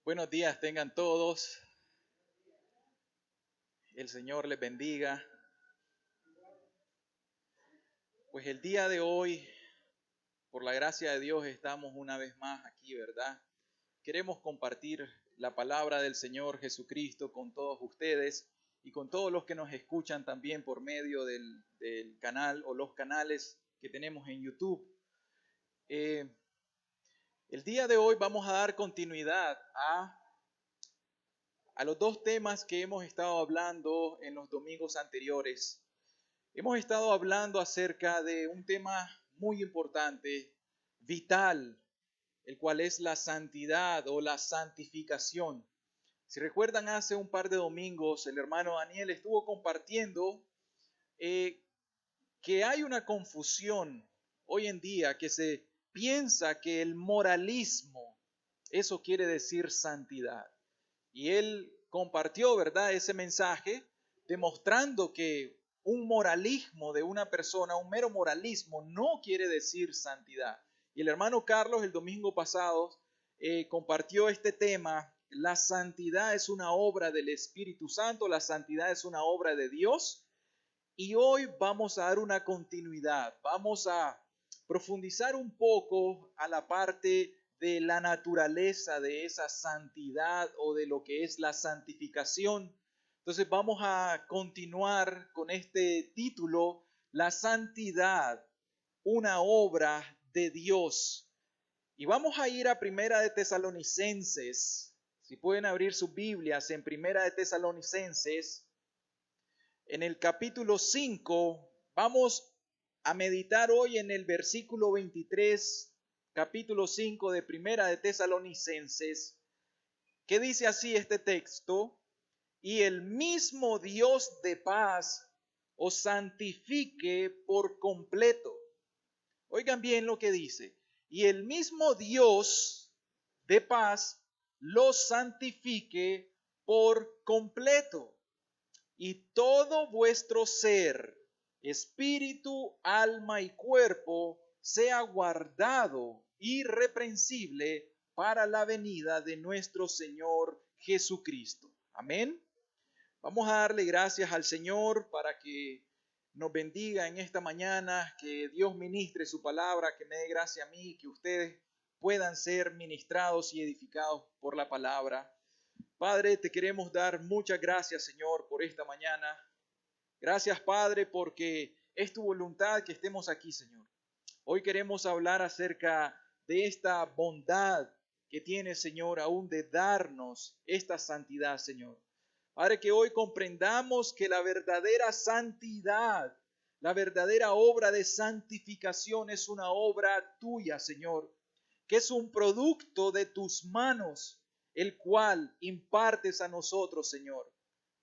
Buenos días tengan todos. El Señor les bendiga. Pues el día de hoy, por la gracia de Dios, estamos una vez más aquí, ¿verdad? Queremos compartir la palabra del Señor Jesucristo con todos ustedes y con todos los que nos escuchan también por medio del canal o los canales que tenemos en YouTube. El día de hoy vamos a dar continuidad a los dos temas que hemos estado hablando en los domingos anteriores. Hemos estado hablando acerca de un tema muy importante, vital, el cual es la santidad o la santificación. Si recuerdan, hace un par de domingos el hermano Daniel estuvo compartiendo que hay una confusión hoy en día que se piensa que el moralismo, eso quiere decir santidad. Y él compartió, ¿verdad?, ese mensaje demostrando que un moralismo de una persona, un mero moralismo, no quiere decir santidad. Y el hermano Carlos el domingo pasado compartió este tema. La santidad es una obra del Espíritu Santo, la santidad es una obra de Dios. Y hoy vamos a dar una continuidad, vamos a profundizar un poco a la parte de la naturaleza de esa santidad o de lo que es la santificación. Entonces vamos a continuar con este título, la santidad, una obra de Dios. Y vamos a ir a Primera de Tesalonicenses. Si pueden abrir sus Biblias en Primera de Tesalonicenses, en el capítulo 5, vamos a meditar hoy en el versículo 23, capítulo 5 de Primera de Tesalonicenses, que dice así este texto: y el mismo Dios de paz os santifique por completo. Oigan bien lo que dice: y el mismo Dios de paz los santifique por completo, y todo vuestro ser, espíritu, alma y cuerpo, sea guardado irreprensible para la venida de nuestro Señor Jesucristo. Amén. Vamos a darle gracias al Señor para que nos bendiga en esta mañana, que Dios ministre su palabra, que me dé gracia a mí, que ustedes puedan ser ministrados y edificados por la palabra. Padre, te queremos dar muchas gracias, Señor, por esta mañana. Gracias, Padre, porque es tu voluntad que estemos aquí, Señor. Hoy queremos hablar acerca de esta bondad que tiene, Señor, aún de darnos esta santidad, Señor. Padre, que hoy comprendamos que la verdadera santidad, la verdadera obra de santificación es una obra tuya, Señor, que es un producto de tus manos, el cual impartes a nosotros, Señor,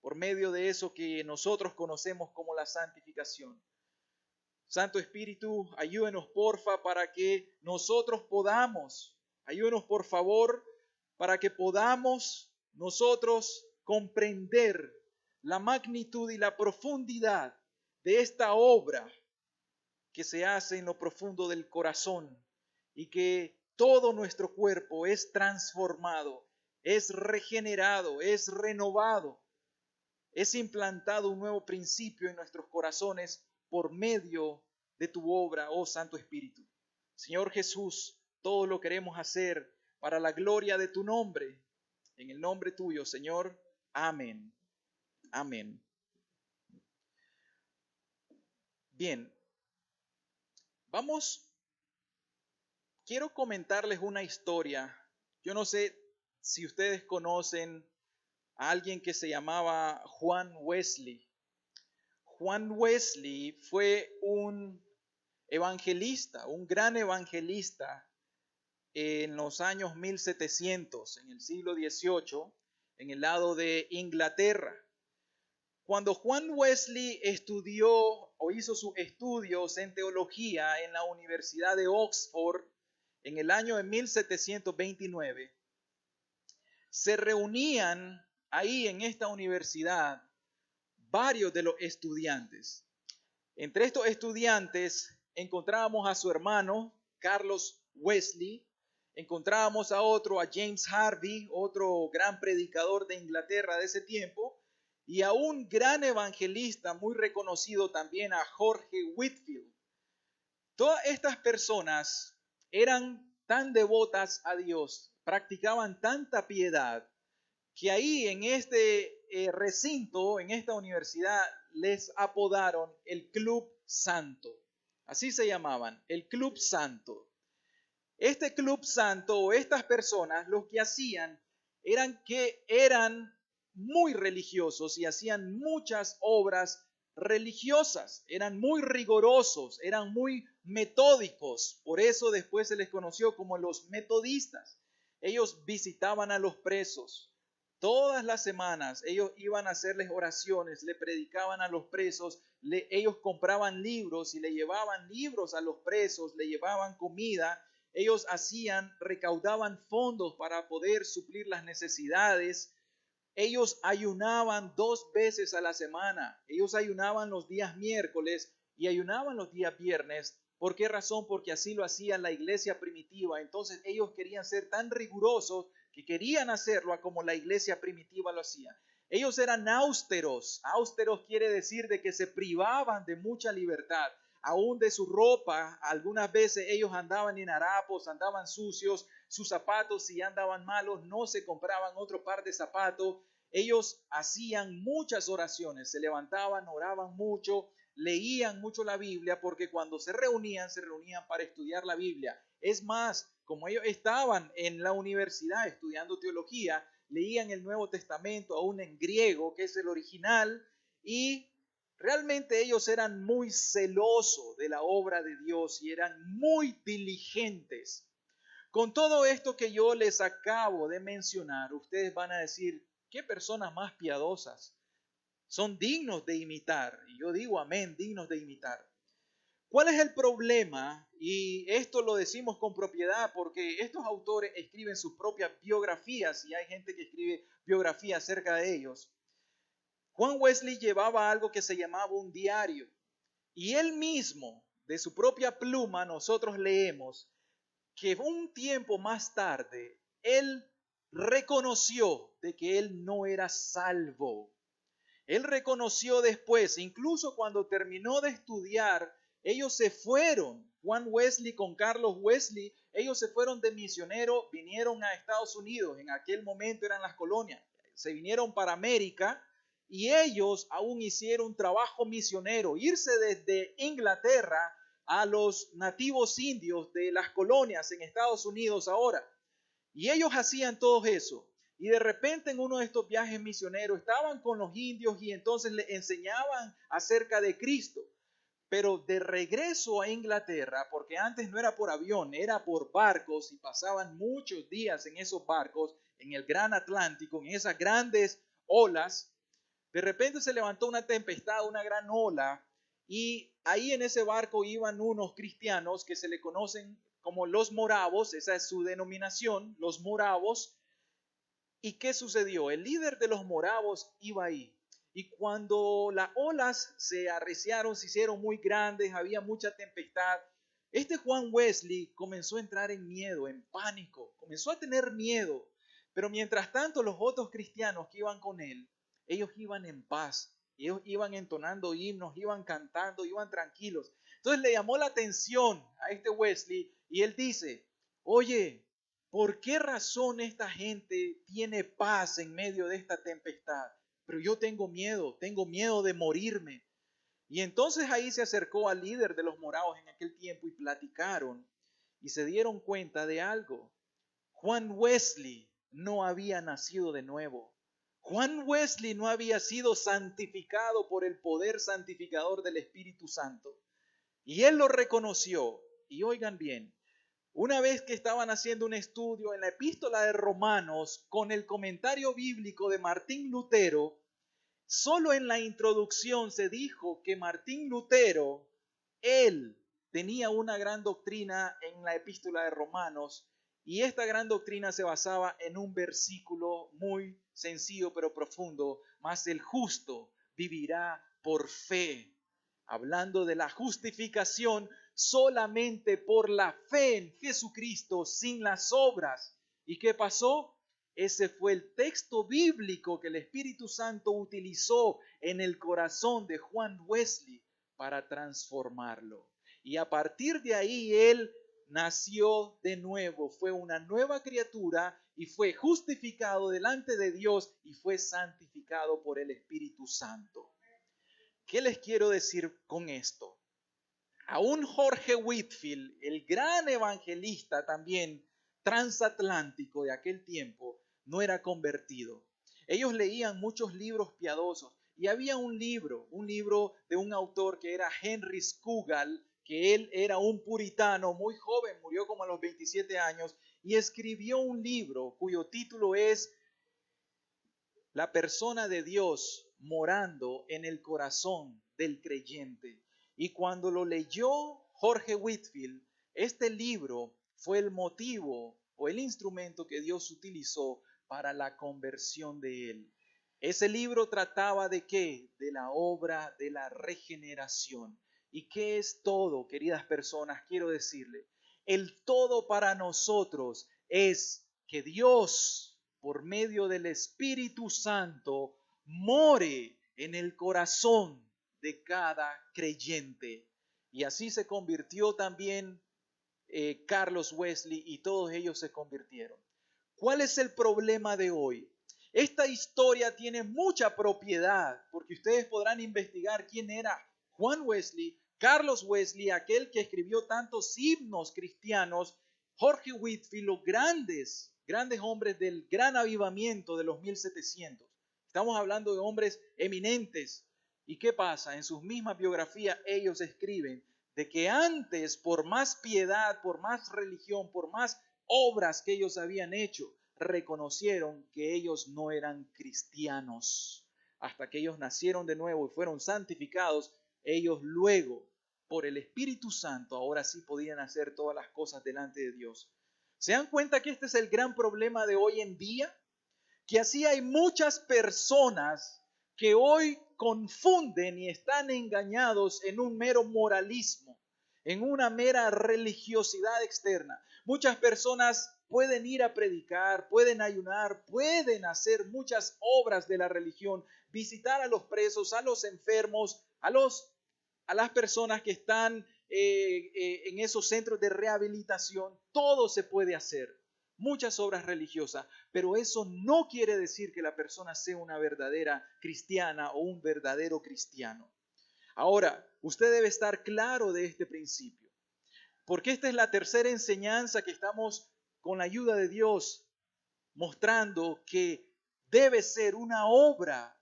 por medio de eso que nosotros conocemos como la santificación. Santo Espíritu, ayúdenos porfa para que nosotros podamos, ayúdenos por favor, para que podamos nosotros comprender la magnitud y la profundidad de esta obra que se hace en lo profundo del corazón y que todo nuestro cuerpo es transformado, es regenerado, es renovado, es implantado un nuevo principio en nuestros corazones por medio de tu obra, oh Santo Espíritu. Señor Jesús, todo lo queremos hacer para la gloria de tu nombre. En el nombre tuyo, Señor. Amén. Amén. Bien, quiero comentarles una historia. Yo no sé si ustedes conocen a alguien que se llamaba Juan Wesley. Juan Wesley fue un evangelista, un gran evangelista en los años 1700, en el siglo XVIII, en el lado de Inglaterra. Cuando Juan Wesley estudió o hizo sus estudios en teología en la Universidad de Oxford en el año de 1729, se reunían ahí en esta universidad varios de los estudiantes. Entre estos estudiantes encontrábamos a su hermano Carlos Wesley encontrábamos a otro, a James Harvey, otro gran predicador de Inglaterra de ese tiempo, y a un gran evangelista muy reconocido también, a Jorge Whitfield. Todas estas personas eran tan devotas a Dios, practicaban tanta piedad, que ahí en este recinto, en esta universidad, les apodaron el Club Santo. Así se llamaban, el Club Santo. Este Club Santo o estas personas lo que hacían eran muy religiosos y hacían muchas obras religiosas, eran muy rigurosos, eran muy metódicos. Por eso después se les conoció como los metodistas. Ellos visitaban a los presos. Todas las semanas ellos iban a hacerles oraciones, le predicaban a los presos, ellos compraban libros y le llevaban libros a los presos, le llevaban comida. Ellos recaudaban fondos para poder suplir las necesidades. Ellos ayunaban 2 veces a la semana. Ellos ayunaban los días miércoles y ayunaban los días viernes. ¿Por qué razón? Porque así lo hacía la iglesia primitiva. Entonces ellos querían ser tan rigurosos que querían hacerlo como la iglesia primitiva lo hacía. Ellos eran austeros. Austeros quiere decir de que se privaban de mucha libertad, aún de su ropa. Algunas veces ellos andaban en harapos, andaban sucios, sus zapatos si andaban malos no se compraban otro par de zapatos. Ellos hacían muchas oraciones, se levantaban, oraban mucho, leían mucho la Biblia, porque cuando se reunían para estudiar la Biblia. Es más, como ellos estaban en la universidad estudiando teología, leían el Nuevo Testamento aún en griego, que es el original, y realmente ellos eran muy celosos de la obra de Dios y eran muy diligentes. Con todo esto que yo les acabo de mencionar, ustedes van a decir, ¿qué personas más piadosas? Son dignos de imitar. Y yo digo amén, dignos de imitar. ¿Cuál es el problema? Y esto lo decimos con propiedad porque estos autores escriben sus propias biografías y hay gente que escribe biografías acerca de ellos. Juan Wesley llevaba algo que se llamaba un diario y él mismo, de su propia pluma, nosotros leemos que un tiempo más tarde él reconoció de que él no era salvo. Él reconoció después, incluso cuando terminó de estudiar, ellos se fueron, Juan Wesley con Carlos Wesley, ellos se fueron de misionero, vinieron a Estados Unidos, en aquel momento eran las colonias, se vinieron para América y ellos aún hicieron un trabajo misionero, irse desde Inglaterra a los nativos indios de las colonias en Estados Unidos ahora. Y ellos hacían todo eso. Y de repente en uno de estos viajes misioneros estaban con los indios y entonces les enseñaban acerca de Cristo. Pero de regreso a Inglaterra, porque antes no era por avión, era por barcos y pasaban muchos días en esos barcos, en el gran Atlántico, en esas grandes olas, de repente se levantó una tempestad, una gran ola, y ahí en ese barco iban unos cristianos que se le conocen como los moravos, esa es su denominación, los moravos. ¿Y qué sucedió? El líder de los moravos iba ahí. Y cuando las olas se arreciaron, se hicieron muy grandes, había mucha tempestad, este Juan Wesley comenzó a entrar en miedo, en pánico, comenzó a tener miedo. Pero mientras tanto los otros cristianos que iban con él, ellos iban en paz, ellos iban entonando himnos, iban cantando, iban tranquilos. Entonces le llamó la atención a este Wesley y él dice, oye, ¿por qué razón esta gente tiene paz en medio de esta tempestad? Pero yo tengo miedo de morirme. Y entonces ahí se acercó al líder de los moravos en aquel tiempo y platicaron y se dieron cuenta de algo. Juan Wesley no había nacido de nuevo. Juan Wesley no había sido santificado por el poder santificador del Espíritu Santo. Y él lo reconoció. Y oigan bien, una vez que estaban haciendo un estudio en la epístola de Romanos con el comentario bíblico de Martín Lutero, solo en la introducción se dijo que Martín Lutero, él tenía una gran doctrina en la epístola de Romanos y esta gran doctrina se basaba en un versículo muy sencillo pero profundo, mas el justo vivirá por fe. Hablando de la justificación solamente por la fe en Jesucristo sin las obras. ¿Y qué pasó? Ese fue el texto bíblico que el Espíritu Santo utilizó en el corazón de Juan Wesley para transformarlo. Y a partir de ahí él nació de nuevo, fue una nueva criatura y fue justificado delante de Dios y fue santificado por el Espíritu Santo. ¿Qué les quiero decir con esto? Aún Jorge Whitefield, el gran evangelista también transatlántico de aquel tiempo, no era convertido. Ellos leían muchos libros piadosos y había un libro de un autor que era Henry Scougal, que él era un puritano muy joven, murió como a los 27 años, y escribió un libro cuyo título es La persona de Dios morando en el corazón del creyente. Y cuando lo leyó Jorge Whitefield, este libro fue el motivo o el instrumento que Dios utilizó para la conversión de él. Ese libro trataba de qué? De la obra de la regeneración. ¿Y qué es todo, queridas personas? Quiero decirle, el todo para nosotros es que Dios, por medio del Espíritu Santo, more en el corazón de cada creyente. Y así se convirtió también Carlos Wesley y todos ellos se convirtieron. ¿Cuál es el problema de hoy? Esta historia tiene mucha propiedad, porque ustedes podrán investigar quién era Juan Wesley, Carlos Wesley, aquel que escribió tantos himnos cristianos, Jorge Whitefield, los grandes hombres del gran avivamiento de los 1700. Estamos hablando de hombres eminentes. ¿Y qué pasa? En sus mismas biografías ellos escriben de que antes, por más piedad, por más religión, por más obras que ellos habían hecho, reconocieron que ellos no eran cristianos. Hasta que ellos nacieron de nuevo y fueron santificados, ellos luego, por el Espíritu Santo, ahora sí podían hacer todas las cosas delante de Dios. ¿Se dan cuenta que este es el gran problema de hoy en día? Que así hay muchas personas que hoy confunden y están engañados en un mero moralismo, en una mera religiosidad externa. Muchas personas pueden ir a predicar, pueden ayunar, pueden hacer muchas obras de la religión, visitar a los presos, a los enfermos, a las personas que están en esos centros de rehabilitación. Todo se puede hacer. Muchas obras religiosas, pero eso no quiere decir que la persona sea una verdadera cristiana o un verdadero cristiano. Ahora, usted debe estar claro de este principio, porque esta es la tercera enseñanza que estamos, con la ayuda de Dios, mostrando que debe ser una obra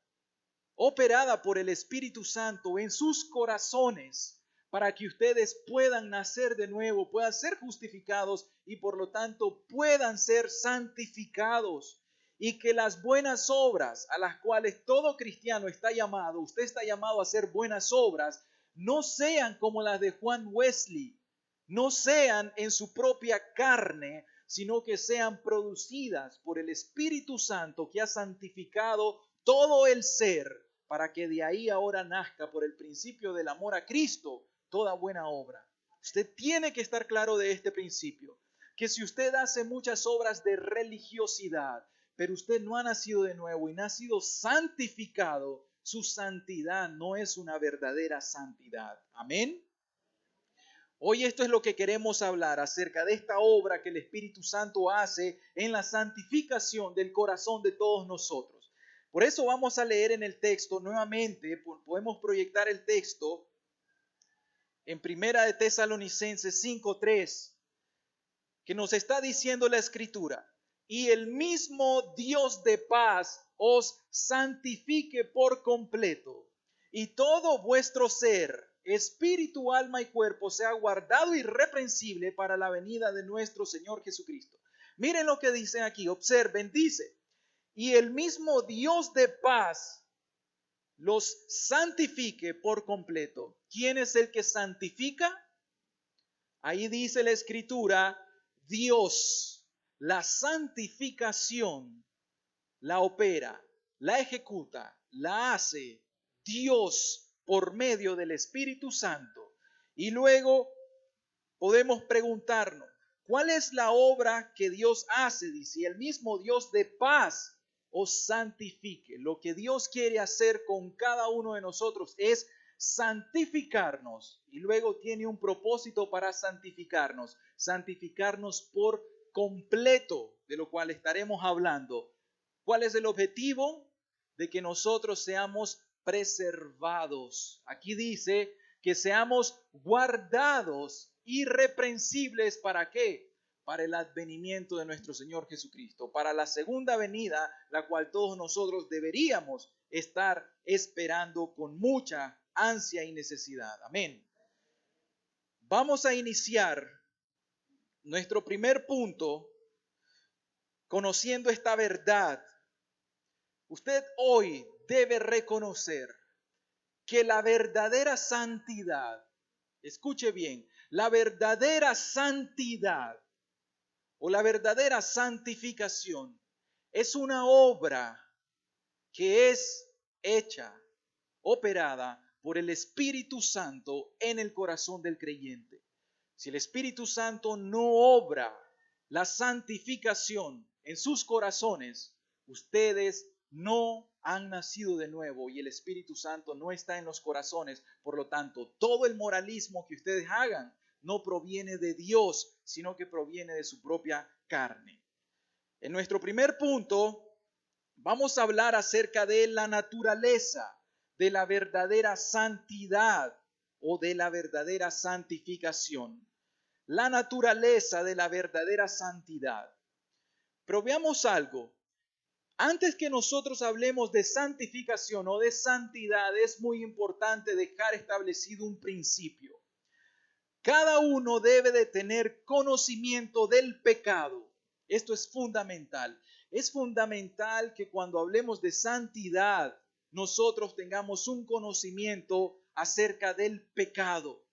operada por el Espíritu Santo en sus corazones, para que ustedes puedan nacer de nuevo, puedan ser justificados y por lo tanto puedan ser santificados. Y que las buenas obras a las cuales todo cristiano está llamado, usted está llamado a hacer buenas obras, no sean como las de Juan Wesley, no sean en su propia carne, sino que sean producidas por el Espíritu Santo que ha santificado todo el ser, para que de ahí ahora nazca por el principio del amor a Cristo toda buena obra. Usted tiene que estar claro de este principio, que si usted hace muchas obras de religiosidad, pero usted no ha nacido de nuevo y no ha sido santificado, su santidad no es una verdadera santidad. Amén. Hoy esto es lo que queremos hablar acerca de esta obra que el Espíritu Santo hace en la santificación del corazón de todos nosotros. Por eso vamos a leer en el texto nuevamente, podemos proyectar el texto en Primera de Tesalonicenses 5:3, que nos está diciendo la Escritura: y el mismo Dios de paz os santifique por completo, y todo vuestro ser, espíritu, alma y cuerpo, sea guardado irreprensible para la venida de nuestro Señor Jesucristo. Miren lo que dice aquí, observen, dice: y el mismo Dios de paz los santifique por completo. ¿Quién es el que santifica? Ahí dice la Escritura, Dios. La santificación la opera, la ejecuta, la hace Dios por medio del Espíritu Santo. Y luego podemos preguntarnos, ¿cuál es la obra que Dios hace? Dice, el mismo Dios de paz os santifique. Lo que Dios quiere hacer con cada uno de nosotros es santificarnos. Y luego tiene un propósito para santificarnos. Santificarnos por completo, de lo cual estaremos hablando. ¿Cuál es el objetivo? De que nosotros seamos preservados. Aquí dice que seamos guardados, irreprensibles. ¿Para qué? Para el advenimiento de nuestro Señor Jesucristo, para la segunda venida, la cual todos nosotros deberíamos estar esperando con mucha ansia y necesidad. Amén. Vamos a iniciar nuestro primer punto conociendo esta verdad. Usted hoy debe reconocer que la verdadera santidad, escuche bien, la verdadera santidad o la verdadera santificación es una obra que es hecha, operada por el Espíritu Santo en el corazón del creyente. Si el Espíritu Santo no obra la santificación en sus corazones, ustedes no han nacido de nuevo y el Espíritu Santo no está en los corazones. Por lo tanto, todo el moralismo que ustedes hagan no proviene de Dios, sino que proviene de su propia carne. En nuestro primer punto, vamos a hablar acerca de la naturaleza de la verdadera santidad o de la verdadera santificación. La naturaleza de la verdadera santidad. Pero veamos algo. Antes que nosotros hablemos de santificación o de santidad, es muy importante dejar establecido un principio. Cada uno debe de tener conocimiento del pecado. Esto es fundamental. Es fundamental que cuando hablemos de santidad, nosotros tengamos un conocimiento acerca del pecado.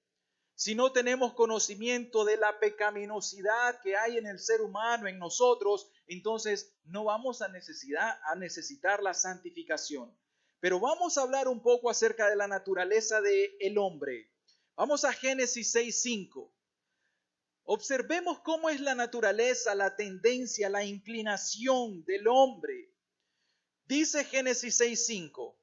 Si no tenemos conocimiento de la pecaminosidad que hay en el ser humano, en nosotros, entonces no vamos a necesitar la santificación. Pero vamos a hablar un poco acerca de la naturaleza del hombre. Vamos a Génesis 6:5. Observemos cómo es la naturaleza, la tendencia, la inclinación del hombre. Dice Génesis 6:5.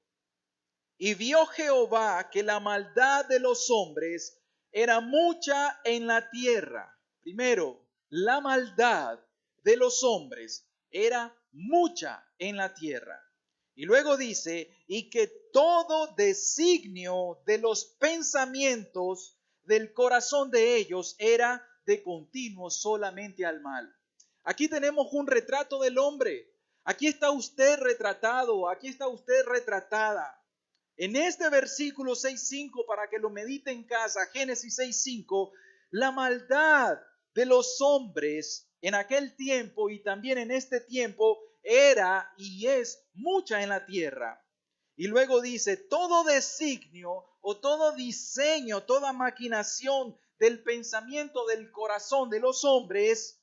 Y vio Jehová que la maldad de los hombres era mucha en la tierra. Primero, la maldad de los hombres era mucha en la tierra. Y luego dice, y que todo designio de los pensamientos del corazón de ellos era de continuo solamente al mal. Aquí tenemos un retrato del hombre. Aquí está usted retratado, aquí está usted retratada. En este versículo 6:5, para que lo medite en casa, Génesis 6:5, la maldad de los hombres en aquel tiempo y también en este tiempo era y es mucha en la tierra. Y luego dice, todo designio o todo diseño, toda maquinación del pensamiento del corazón de los hombres,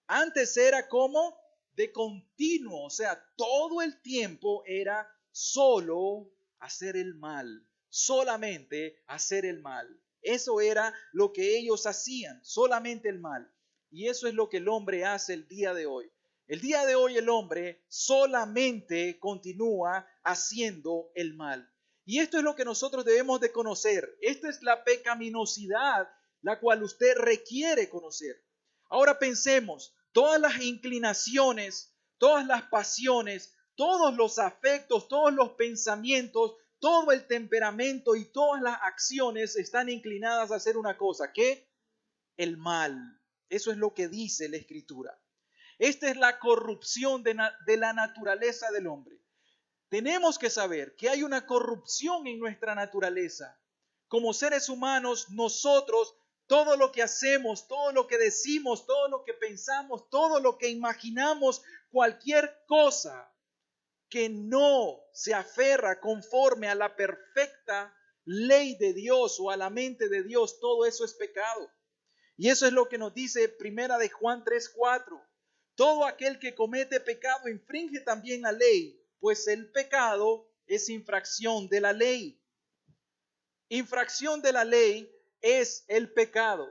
antes era como de continuo, o sea, todo el tiempo era solo hacer el mal, solamente hacer el mal. Eso era lo que ellos hacían, solamente el mal. Y eso es lo que el hombre hace el día de hoy. El día de hoy el hombre solamente continúa haciendo el mal. Y esto es lo que nosotros debemos de conocer. Esta es la pecaminosidad la cual usted requiere conocer. Ahora pensemos, todas las inclinaciones, todas las pasiones, todos los afectos, todos los pensamientos, todo el temperamento y todas las acciones están inclinadas a hacer una cosa, ¿qué? El mal. Eso es lo que dice la Escritura. Esta es la corrupción de la naturaleza del hombre. Tenemos que saber que hay una corrupción en nuestra naturaleza. Como seres humanos, nosotros, todo lo que hacemos, todo lo que decimos, todo lo que pensamos, todo lo que imaginamos, cualquier cosa que no se aferra conforme a la perfecta ley de Dios o a la mente de Dios, todo eso es pecado. Y eso es lo que nos dice Primera de Juan 3:4. Todo aquel que comete pecado infringe también la ley, pues el pecado es infracción de la ley. Infracción de la ley es el pecado.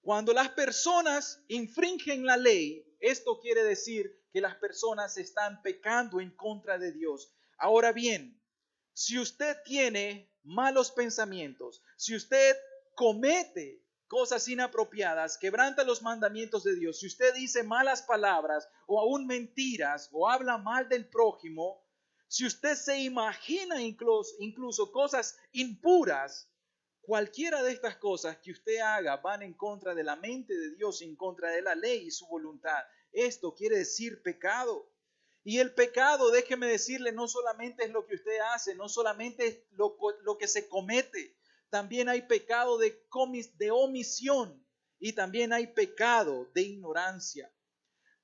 Cuando las personas infringen la ley, esto quiere decir que las personas están pecando en contra de Dios. Ahora bien, si usted tiene malos pensamientos, si usted comete cosas inapropiadas, quebranta los mandamientos de Dios, si usted dice malas palabras o aún mentiras o habla mal del prójimo, si usted se imagina incluso cosas impuras, cualquiera de estas cosas que usted haga van en contra de la mente de Dios, en contra de la ley y su voluntad. Esto quiere decir pecado. Y el pecado, déjeme decirle, no solamente es lo que usted hace, no solamente es lo que se comete, también hay pecado de omisión y también hay pecado de ignorancia.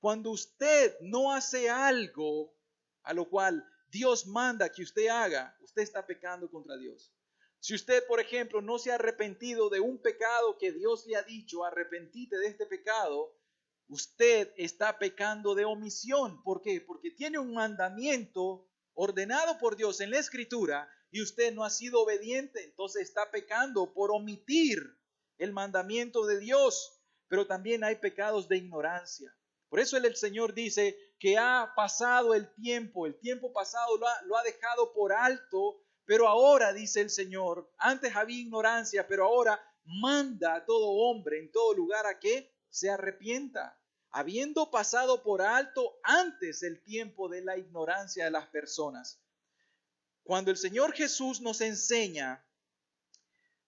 Cuando usted no hace algo a lo cual Dios manda que usted haga, usted está pecando contra Dios. Si usted, por ejemplo, no se ha arrepentido de un pecado que Dios le ha dicho, arrepentite de este pecado, usted está pecando de omisión. ¿Por qué? Porque tiene un mandamiento ordenado por Dios en la Escritura y usted no ha sido obediente, entonces está pecando por omitir el mandamiento de Dios. Pero también hay pecados de ignorancia. Por eso el Señor dice que ha pasado el tiempo pasado lo ha dejado por alto, pero ahora, dice el Señor, antes había ignorancia, pero ahora manda a todo hombre en todo lugar a que se arrepienta, habiendo pasado por alto antes el tiempo de la ignorancia de las personas. Cuando el Señor Jesús nos enseña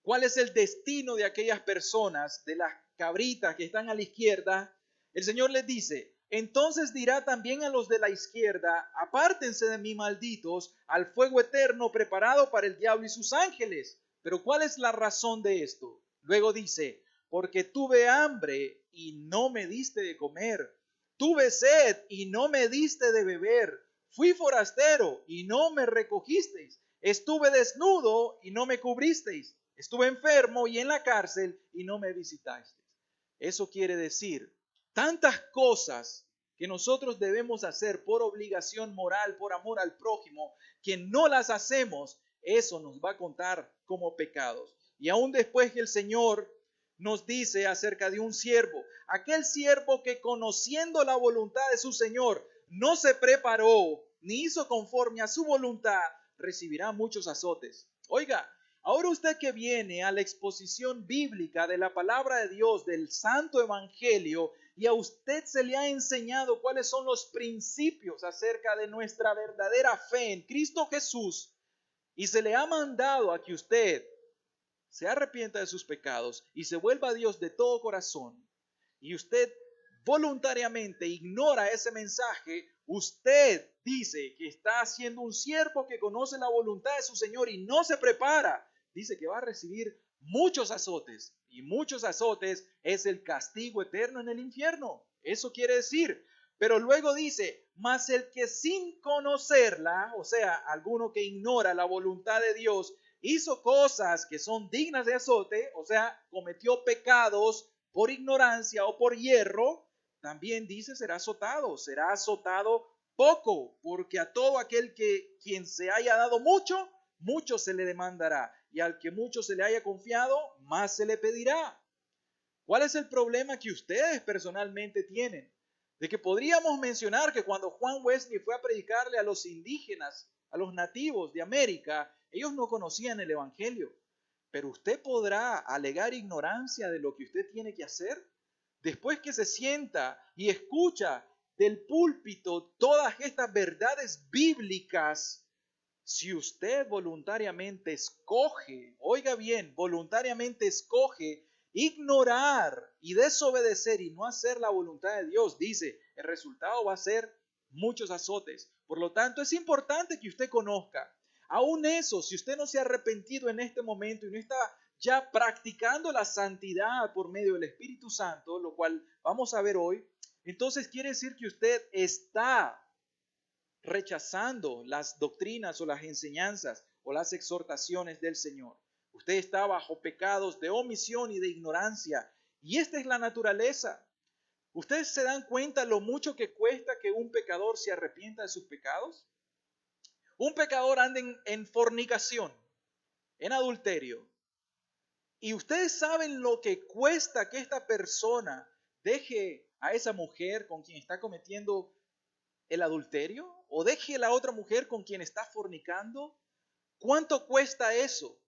cuál es el destino de aquellas personas, de las cabritas que están a la izquierda, el Señor les dice: entonces dirá también a los de la izquierda, apártense de mí, malditos, al fuego eterno preparado para el diablo y sus ángeles. Pero ¿cuál es la razón de esto? Luego dice: porque tuve hambre y no me diste de comer, tuve sed y no me diste de beber, fui forastero y no me recogisteis, estuve desnudo y no me cubristeis, estuve enfermo y en la cárcel y no me visitasteis. Eso quiere decir tantas cosas que nosotros debemos hacer por obligación moral, por amor al prójimo, que no las hacemos, eso nos va a contar como pecados. Y aún después que el Señor nos dice acerca de un siervo, aquel siervo que conociendo la voluntad de su Señor no se preparó ni hizo conforme a su voluntad, recibirá muchos azotes. Oiga, ahora usted que viene a la exposición bíblica de la palabra de Dios, del Santo Evangelio, y a usted se le ha enseñado cuáles son los principios acerca de nuestra verdadera fe en Cristo Jesús, y se le ha mandado a que usted se arrepienta de sus pecados y se vuelva a Dios de todo corazón, y usted voluntariamente ignora ese mensaje, usted dice que está siendo un siervo que conoce la voluntad de su Señor y no se prepara, dice que va a recibir muchos azotes, y muchos azotes es el castigo eterno en el infierno. Eso quiere decir. Pero luego dice: mas el que sin conocerla, o sea, alguno que ignora la voluntad de Dios, hizo cosas que son dignas de azote, o sea, cometió pecados por ignorancia o por hierro, también dice será azotado poco, porque a todo aquel que quien se haya dado mucho, mucho se le demandará, y al que mucho se le haya confiado, más se le pedirá. ¿Cuál es el problema que ustedes personalmente tienen? De que podríamos mencionar que cuando Juan Wesley fue a predicarle a los indígenas, a los nativos de América, ellos no conocían el Evangelio. Pero usted podrá alegar ignorancia de lo que usted tiene que hacer. Después que se sienta y escucha del púlpito todas estas verdades bíblicas, si usted voluntariamente escoge, oiga bien, voluntariamente escoge ignorar y desobedecer y no hacer la voluntad de Dios, dice, el resultado va a ser muchos azotes. Por lo tanto, es importante que usted conozca. Aún eso, si usted no se ha arrepentido en este momento y no está ya practicando la santidad por medio del Espíritu Santo, lo cual vamos a ver hoy, entonces quiere decir que usted está rechazando las doctrinas o las enseñanzas o las exhortaciones del Señor. Usted está bajo pecados de omisión y de ignorancia. Y esta es la naturaleza. ¿Ustedes se dan cuenta lo mucho que cuesta que un pecador se arrepienta de sus pecados? Un pecador anda en fornicación, en adulterio, Y ustedes saben lo que cuesta que esta persona deje a esa mujer con quien está cometiendo el adulterio o deje a la otra mujer con quien está fornicando. ¿Cuánto cuesta eso?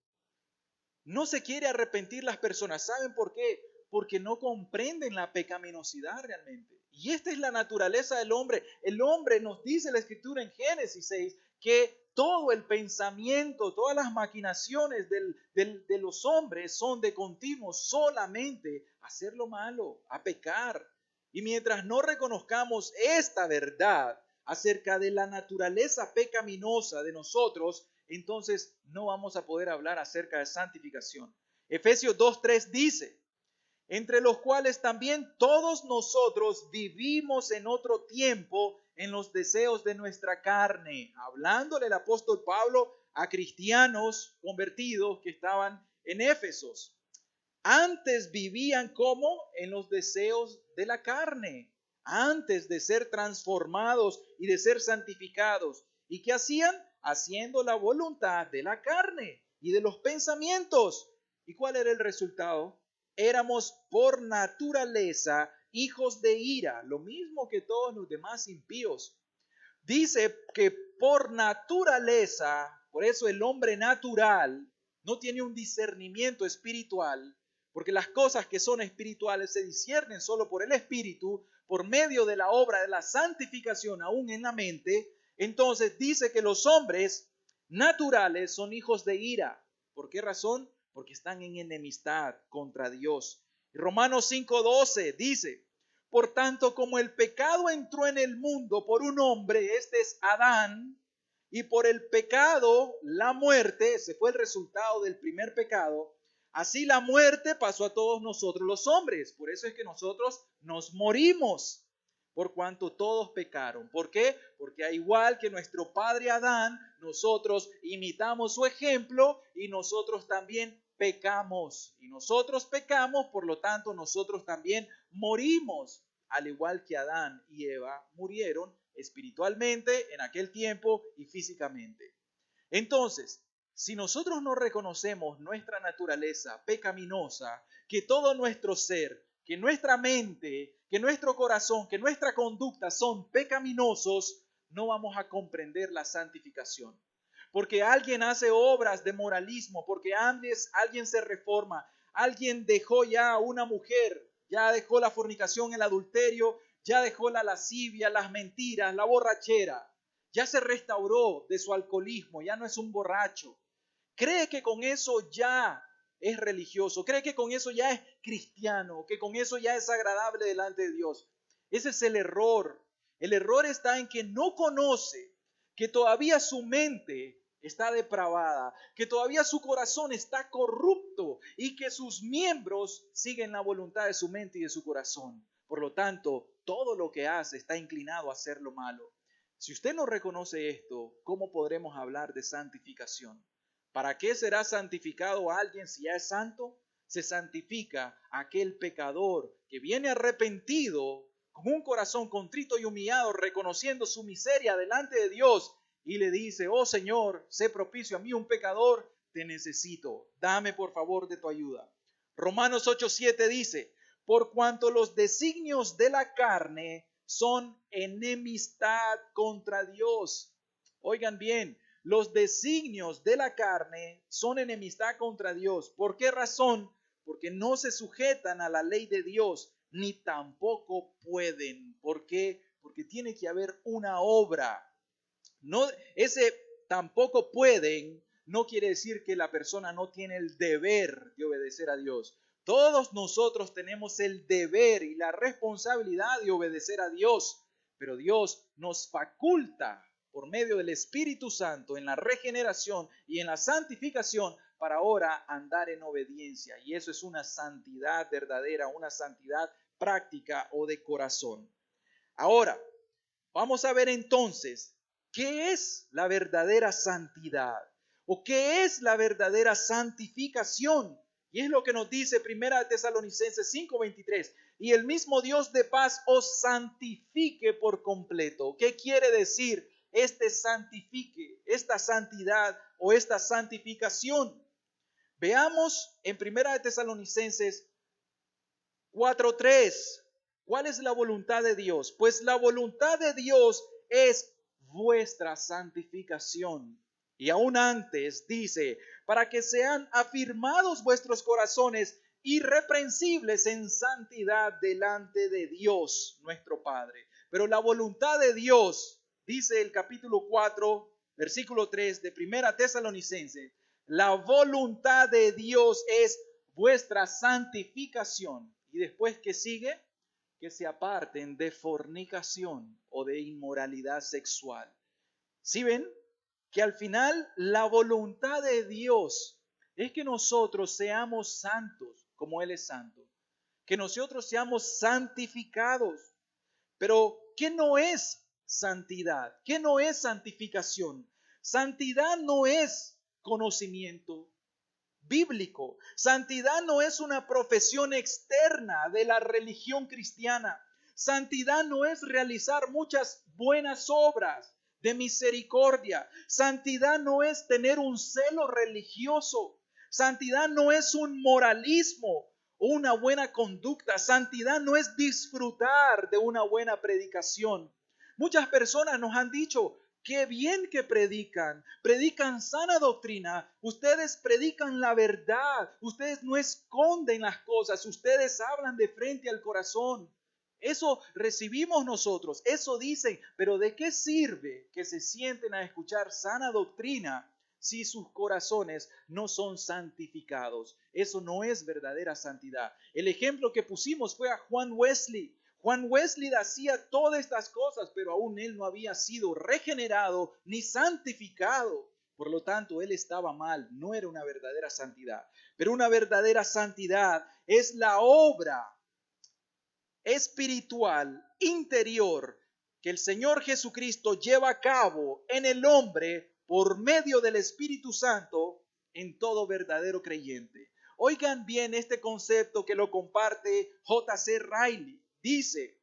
No se quiere arrepentir las personas. ¿Saben por qué? Porque no comprenden la pecaminosidad realmente. Y esta es la naturaleza del hombre. El hombre, nos dice la Escritura en Génesis 6, que todo el pensamiento, todas las maquinaciones de los hombres son de continuo solamente hacer lo malo, a pecar. Y mientras no reconozcamos esta verdad acerca de la naturaleza pecaminosa de nosotros, entonces no vamos a poder hablar acerca de santificación. Efesios 2:3 dice, entre los cuales también todos nosotros vivimos en otro tiempo en los deseos de nuestra carne. Hablándole el apóstol Pablo a cristianos convertidos que estaban en Éfesos. Antes vivían como en los deseos de la carne, antes de ser transformados y de ser santificados. ¿Y qué hacían? Haciendo la voluntad de la carne y de los pensamientos. ¿Y cuál era el resultado? Éramos por naturaleza hijos de ira, lo mismo que todos los demás impíos. Dice que por naturaleza, por eso el hombre natural no tiene un discernimiento espiritual, porque las cosas que son espirituales se disciernen solo por el Espíritu, por medio de la obra de la santificación aún en la mente. Entonces dice que los hombres naturales son hijos de ira. ¿Por qué razón? Porque están en enemistad contra Dios. Romanos 5:12 dice, por tanto, como el pecado entró en el mundo por un hombre, este es Adán, y por el pecado la muerte, ese fue el resultado del primer pecado, así la muerte pasó a todos nosotros los hombres. Por eso es que nosotros nos morimos, por cuanto todos pecaron. ¿Por qué? Porque al igual que nuestro padre Adán, nosotros imitamos su ejemplo y nosotros también pecamos. Y nosotros pecamos, por lo tanto nosotros también morimos, al igual que Adán y Eva murieron espiritualmente en aquel tiempo y físicamente. Entonces, si nosotros no reconocemos nuestra naturaleza pecaminosa, que todo nuestro ser, que nuestra mente, que nuestro corazón, que nuestra conducta son pecaminosos, no vamos a comprender la santificación. Porque alguien hace obras de moralismo, porque alguien se reforma, alguien dejó ya a una mujer, ya dejó la fornicación, el adulterio, ya dejó la lascivia, las mentiras, la borrachera, ya se restauró de su alcoholismo, ya no es un borracho. Cree que con eso ya es religioso, cree que con eso ya es cristiano, que con eso ya es agradable delante de Dios. Ese es el error. El error está en que no conoce que todavía su mente está depravada, que todavía su corazón está corrupto y que sus miembros siguen la voluntad de su mente y de su corazón. Por lo tanto, todo lo que hace está inclinado a hacer lo malo. Si usted no reconoce esto, ¿cómo podremos hablar de santificación? ¿Para qué será santificado alguien si ya es santo? Se santifica aquel pecador que viene arrepentido, con un corazón contrito y humillado, reconociendo su miseria delante de Dios, y le dice, oh Señor, sé propicio a mí, un pecador, te necesito, dame por favor de tu ayuda. Romanos 8:7 dice, por cuanto los designios de la carne son enemistad contra Dios. Oigan bien, los designios de la carne son enemistad contra Dios. ¿Por qué razón? Porque no se sujetan a la ley de Dios, ni tampoco pueden. ¿Por qué? Porque tiene que haber una obra. No, ese tampoco pueden no quiere decir que la persona no tiene el deber de obedecer a Dios. Todos nosotros tenemos el deber y la responsabilidad de obedecer a Dios, pero Dios nos faculta por medio del Espíritu Santo en la regeneración y en la santificación para ahora andar en obediencia. Y eso es una santidad verdadera, una santidad práctica o de corazón. Ahora, vamos a ver entonces, ¿qué es la verdadera santidad? ¿O qué es la verdadera santificación? Y es lo que nos dice 1 Tesalonicenses 5:23. Y el mismo Dios de paz os santifique por completo. ¿Qué quiere decir santifique, esta santidad o esta santificación? Veamos en 1 Tesalonicenses 4:3. ¿Cuál es la voluntad de Dios? Pues la voluntad de Dios es vuestra santificación. Y aún antes dice, para que sean afirmados vuestros corazones irreprensibles en santidad delante de Dios nuestro Padre. Pero la voluntad de Dios, dice el capítulo 4, versículo 3 de 1 Tesalonicenses, la voluntad de Dios es vuestra santificación. Y después, ¿qué sigue? Que se aparten de fornicación o de inmoralidad sexual. ¿Sí ven? Que al final la voluntad de Dios es que nosotros seamos santos como Él es santo. Que nosotros seamos santificados. Pero, ¿qué no es santidad? ¿Qué no es santificación? Santidad no es conocimiento bíblico. Santidad no es una profesión externa de la religión cristiana. Santidad no es realizar muchas buenas obras de misericordia. Santidad no es tener un celo religioso. Santidad no es un moralismo o una buena conducta. Santidad no es disfrutar de una buena predicación. Muchas personas nos han dicho, qué bien que predican sana doctrina, ustedes predican la verdad, ustedes no esconden las cosas, ustedes hablan de frente al corazón. Eso recibimos nosotros, eso dicen, pero ¿de qué sirve que se sienten a escuchar sana doctrina si sus corazones no son santificados? Eso no es verdadera santidad. El ejemplo que pusimos fue a Juan Wesley. Juan Wesley hacía todas estas cosas, pero aún él no había sido regenerado ni santificado. Por lo tanto, él estaba mal, no era una verdadera santidad. Pero una verdadera santidad es la obra espiritual, interior, que el Señor Jesucristo lleva a cabo en el hombre por medio del Espíritu Santo en todo verdadero creyente. Oigan bien este concepto que lo comparte J.C. Riley. Dice,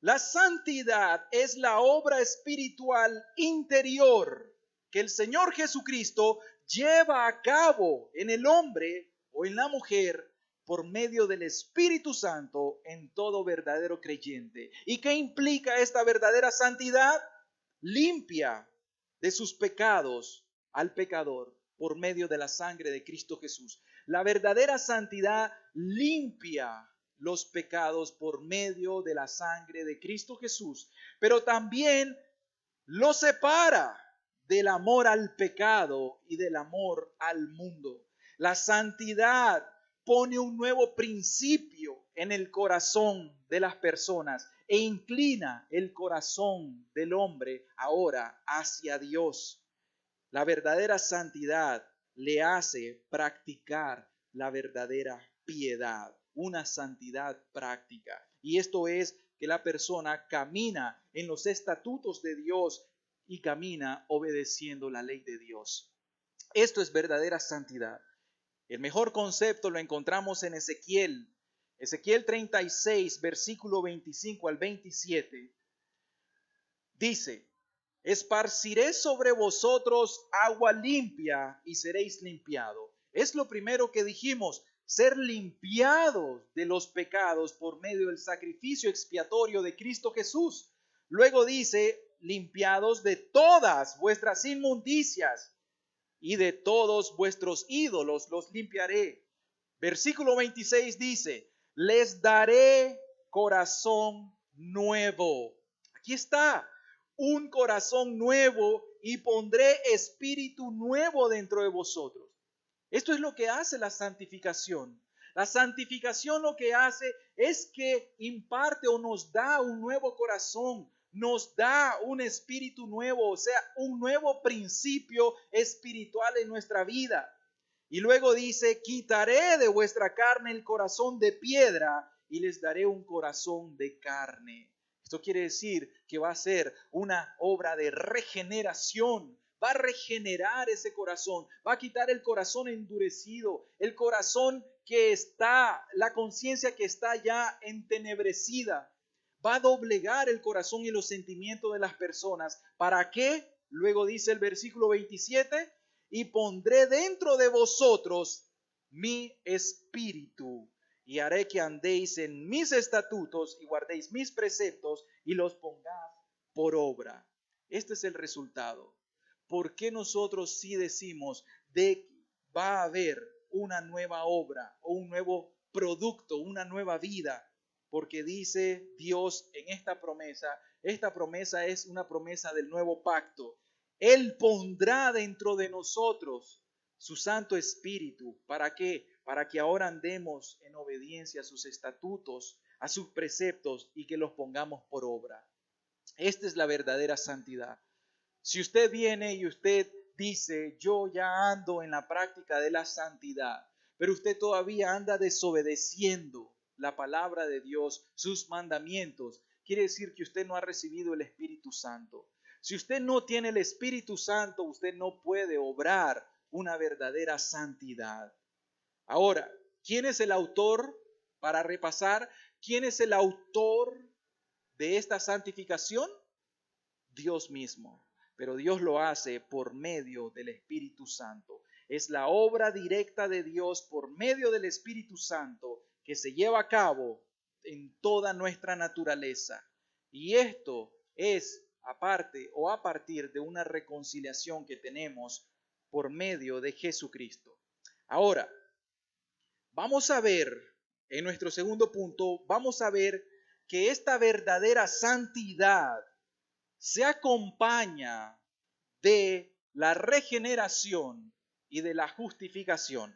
la santidad es la obra espiritual interior que el Señor Jesucristo lleva a cabo en el hombre o en la mujer por medio del Espíritu Santo en todo verdadero creyente. ¿Y qué implica esta verdadera santidad? Limpia de sus pecados al pecador por medio de la sangre de Cristo Jesús. La verdadera santidad limpia los pecados por medio de la sangre de Cristo Jesús, pero también los separa del amor al pecado y del amor al mundo. La santidad pone un nuevo principio en el corazón de las personas e inclina el corazón del hombre ahora hacia Dios. La verdadera santidad le hace practicar la verdadera piedad, una santidad práctica. Y esto es que la persona camina en los estatutos de Dios y camina obedeciendo la ley de Dios. Esto es verdadera santidad. El mejor concepto lo encontramos en Ezequiel 36, versículo 25 al 27. Dice, esparciré sobre vosotros agua limpia y seréis limpiados. Es lo primero que dijimos, ser limpiados de los pecados por medio del sacrificio expiatorio de Cristo Jesús. Luego dice, limpiados de todas vuestras inmundicias y de todos vuestros ídolos los limpiaré. Versículo 26 dice, les daré corazón nuevo. Aquí está, un corazón nuevo y pondré espíritu nuevo dentro de vosotros. Esto es lo que hace la santificación. La santificación lo que hace es que imparte o nos da un nuevo corazón, nos da un espíritu nuevo, o sea, un nuevo principio espiritual en nuestra vida. Y luego dice, quitaré de vuestra carne el corazón de piedra y les daré un corazón de carne. Esto quiere decir que va a ser una obra de regeneración. Va a regenerar ese corazón, va a quitar el corazón endurecido, el corazón que está, la conciencia que está ya entenebrecida. Va a doblegar el corazón y los sentimientos de las personas. ¿Para qué? Luego dice el versículo 27, y pondré dentro de vosotros mi espíritu y haré que andéis en mis estatutos y guardéis mis preceptos y los pongáis por obra. Este es el resultado. ¿Por qué nosotros sí decimos de que va a haber una nueva obra o un nuevo producto, una nueva vida? Porque dice Dios en esta promesa es una promesa del nuevo pacto. Él pondrá dentro de nosotros su Santo Espíritu. ¿Para qué? Para que ahora andemos en obediencia a sus estatutos, a sus preceptos y que los pongamos por obra. Esta es la verdadera santidad. Si usted viene y usted dice, yo ya ando en la práctica de la santidad, pero usted todavía anda desobedeciendo la palabra de Dios, sus mandamientos, quiere decir que usted no ha recibido el Espíritu Santo. Si usted no tiene el Espíritu Santo, usted no puede obrar una verdadera santidad. Ahora, ¿quién es el autor? Para repasar, ¿quién es el autor de esta santificación? Dios mismo. Pero Dios lo hace por medio del Espíritu Santo. Es la obra directa de Dios por medio del Espíritu Santo que se lleva a cabo en toda nuestra naturaleza. Y esto es aparte o a partir de una reconciliación que tenemos por medio de Jesucristo. Ahora, vamos a ver, en nuestro segundo punto, vamos a ver que esta verdadera santidad se acompaña de la regeneración y de la justificación.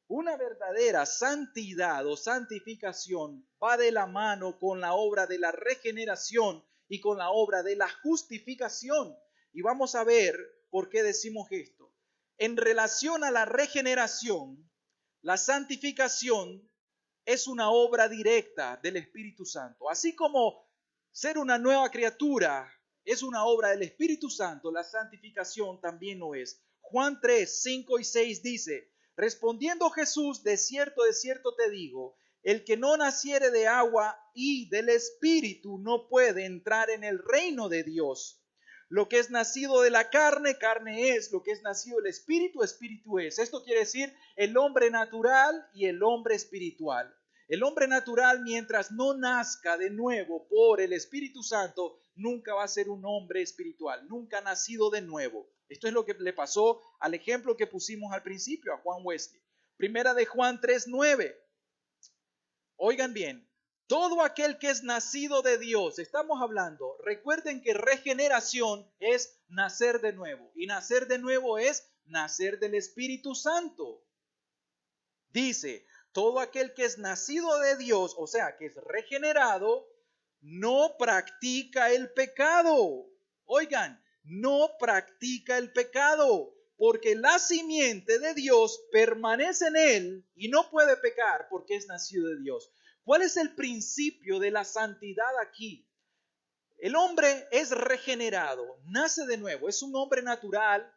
Una verdadera santidad o santificación va de la mano con la obra de la regeneración y con la obra de la justificación. Y vamos a ver por qué decimos esto. En relación a la regeneración, la santificación es una obra directa del Espíritu Santo. Así como ser una nueva criatura es una obra del Espíritu Santo, la santificación también lo es. Juan 3, 5 y 6 dice, respondiendo Jesús, de cierto te digo, el que no naciere de agua y del Espíritu no puede entrar en el reino de Dios. Lo que es nacido de la carne, carne es. Lo que es nacido del Espíritu, Espíritu es. Esto quiere decir el hombre natural y el hombre espiritual. El hombre natural, mientras no nazca de nuevo por el Espíritu Santo, nunca va a ser un hombre espiritual, nunca ha nacido de nuevo. Esto es lo que le pasó al ejemplo que pusimos al principio a Juan Wesley. Primera de Juan 3:9. Oigan bien, todo aquel que es nacido de Dios, estamos hablando, recuerden que regeneración es nacer de nuevo, y nacer de nuevo es nacer del Espíritu Santo. Dice, todo aquel que es nacido de Dios, o sea, que es regenerado, no practica el pecado. Oigan, no practica el pecado, porque la simiente de Dios permanece en él y no puede pecar porque es nacido de Dios. ¿Cuál es el principio de la santidad aquí? El hombre es regenerado, nace de nuevo, es un hombre natural,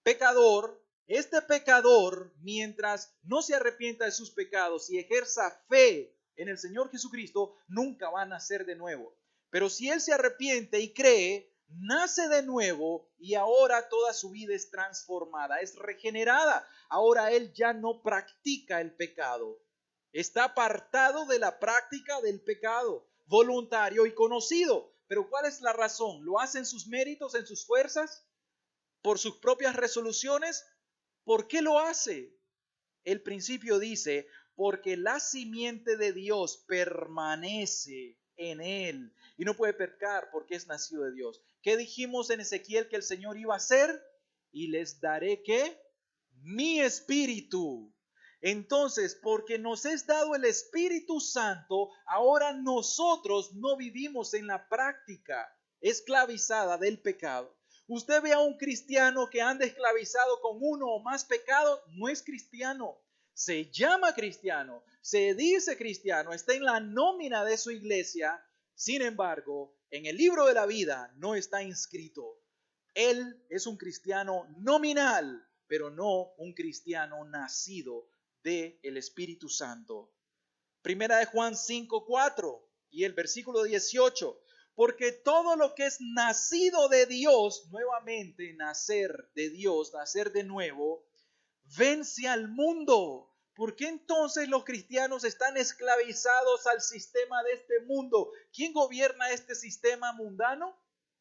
pecador. Este pecador, mientras no se arrepienta de sus pecados y ejerza fe en el Señor Jesucristo, nunca va a nacer de nuevo. Pero si él se arrepiente y cree, nace de nuevo y ahora toda su vida es transformada, es regenerada. Ahora él ya no practica el pecado. Está apartado de la práctica del pecado, voluntario y conocido. Pero ¿cuál es la razón? ¿Lo hace en sus méritos, en sus fuerzas? ¿Por sus propias resoluciones? ¿Por qué lo hace? El principio dice, porque la simiente de Dios permanece en él y no puede pecar porque es nacido de Dios. ¿Qué dijimos en Ezequiel que el Señor iba a hacer? Y les daré ¿qué? Mi espíritu. Entonces, porque nos es dado el Espíritu Santo, ahora nosotros no vivimos en la práctica esclavizada del pecado. Usted ve a un cristiano que anda esclavizado con uno o más pecados, no es cristiano. Se llama cristiano, se dice cristiano, está en la nómina de su iglesia. Sin embargo, en el libro de la vida no está inscrito. Él es un cristiano nominal, pero no un cristiano nacido del Espíritu Santo. Primera de Juan 5:4 y el versículo 18. Porque todo lo que es nacido de Dios, nuevamente nacer de Dios, nacer de nuevo, vence al mundo. ¿Por qué entonces los cristianos están esclavizados al sistema de este mundo? ¿Quién gobierna este sistema mundano?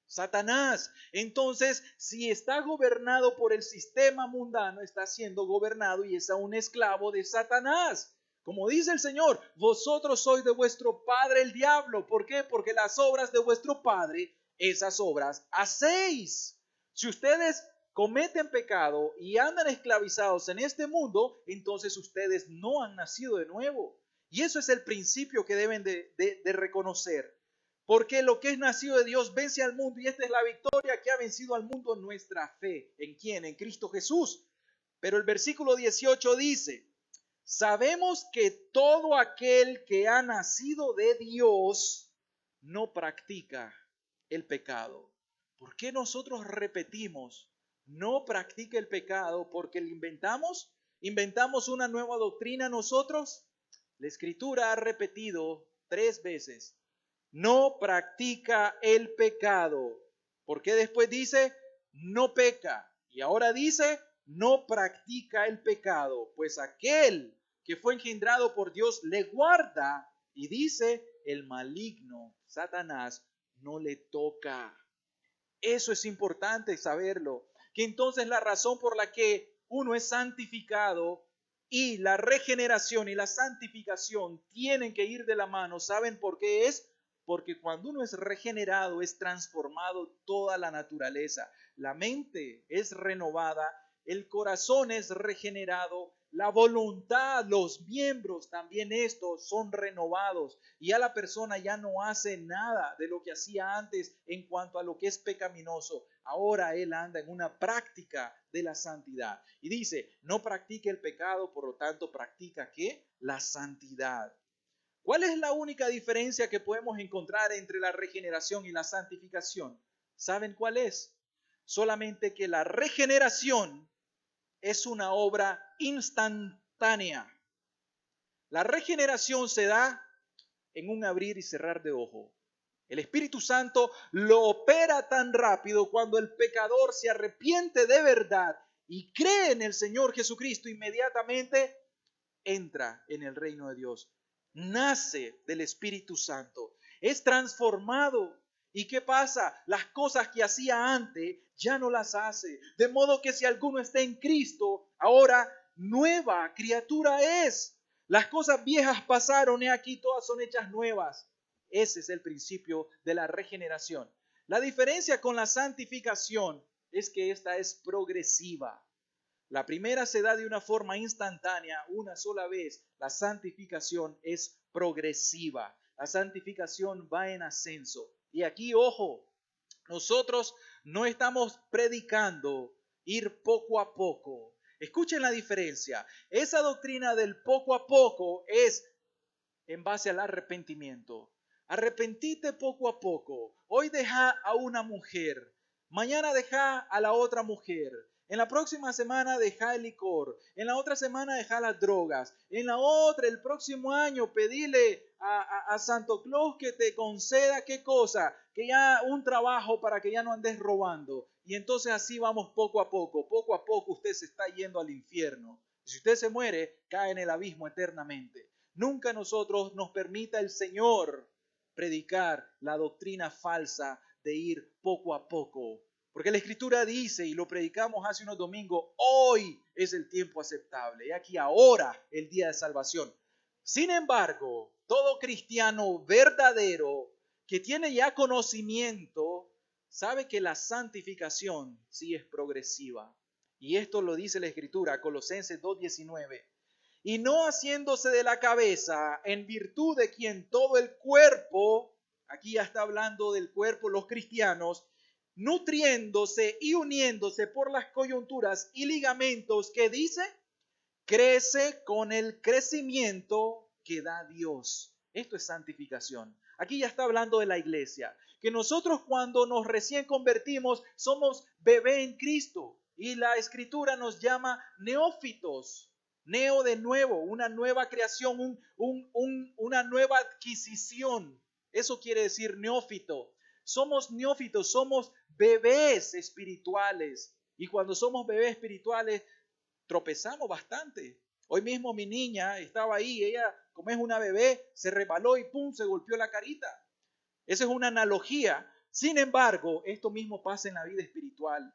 Satanás. Entonces, si está gobernado por el sistema mundano, está siendo gobernado y es aún esclavo de Satanás. Como dice el Señor, vosotros sois de vuestro padre el diablo. ¿Por qué? Porque las obras de vuestro padre, esas obras hacéis. Si ustedes cometen pecado y andan esclavizados en este mundo, entonces ustedes no han nacido de nuevo. Y eso es el principio que deben de reconocer. Porque lo que es nacido de Dios vence al mundo, y esta es la victoria que ha vencido al mundo, nuestra fe. ¿En quién? En Cristo Jesús. Pero el versículo 18 dice, sabemos que todo aquel que ha nacido de Dios no practica el pecado. ¿Por qué nosotros repetimos, no practica el pecado? ¿Porque lo inventamos? ¿Inventamos una nueva doctrina nosotros? La Escritura ha repetido 3 veces, no practica el pecado. ¿Por qué después dice, no peca? Y ahora dice, no practica el pecado, pues aquel que fue engendrado por Dios le guarda, y dice, el maligno, Satanás, no le toca. Eso es importante saberlo, que entonces la razón por la que uno es santificado y la regeneración y la santificación tienen que ir de la mano, ¿saben por qué es? Porque cuando uno es regenerado, es transformado toda la naturaleza. La mente es renovada, el corazón es regenerado, la voluntad, los miembros, también estos son renovados. Y ya la persona ya no hace nada de lo que hacía antes en cuanto a lo que es pecaminoso. Ahora él anda en una práctica de la santidad. Y dice, no practique el pecado, por lo tanto practica ¿qué? La santidad. ¿Cuál es la única diferencia que podemos encontrar entre la regeneración y la santificación? ¿Saben cuál es? Solamente que la regeneración es una obra instantánea. La regeneración se da en un abrir y cerrar de ojo. El Espíritu Santo lo opera tan rápido cuando el pecador se arrepiente de verdad y cree en el Señor Jesucristo, inmediatamente entra en el reino de Dios. Nace del Espíritu Santo, es transformado. ¿Y qué pasa? Las cosas que hacía antes ya no las hace. De modo que si alguno está en Cristo, ahora nueva criatura es. Las cosas viejas pasaron y aquí todas son hechas nuevas. Ese es el principio de la regeneración. La diferencia con la santificación es que esta es progresiva. La primera se da de una forma instantánea, una sola vez. La santificación es progresiva. La santificación va en ascenso. Y aquí, ojo, nosotros no estamos predicando ir poco a poco. Escuchen la diferencia. Esa doctrina del poco a poco es en base al arrepentimiento. Arrepentite poco a poco. Hoy deja a una mujer, mañana deja a la otra mujer. En la próxima semana deja el licor, en la otra semana deja las drogas, en la otra, el próximo año, pedile a Santo Claus que te conceda qué cosa, que ya un trabajo para que ya no andes robando. Y entonces así vamos poco a poco usted se está yendo al infierno. Si usted se muere, cae en el abismo eternamente. Nunca nosotros nos permita el Señor predicar la doctrina falsa de ir poco a poco. Porque la Escritura dice, y lo predicamos hace unos domingos, hoy es el tiempo aceptable. Y aquí ahora el día de salvación. Sin embargo, todo cristiano verdadero que tiene ya conocimiento, sabe que la santificación sí es progresiva. Y esto lo dice la Escritura, Colosenses 2:19. Y no haciéndose de la cabeza, en virtud de quien todo el cuerpo, aquí ya está hablando del cuerpo, los cristianos, nutriéndose y uniéndose por las coyunturas y ligamentos, que dice, crece con el crecimiento que da Dios. Esto es santificación. Aquí ya está hablando de la iglesia, que nosotros cuando nos recién convertimos somos bebé en Cristo y la Escritura nos llama neófitos. Neo de nuevo, una nueva creación, una nueva adquisición. Eso quiere decir neófito. Somos neófitos, somos bebés espirituales. Y cuando somos bebés espirituales, tropezamos bastante. Hoy mismo mi niña estaba ahí, ella, como es una bebé, se resbaló y ¡pum!, se golpeó la carita. Esa es una analogía. Sin embargo, esto mismo pasa en la vida espiritual.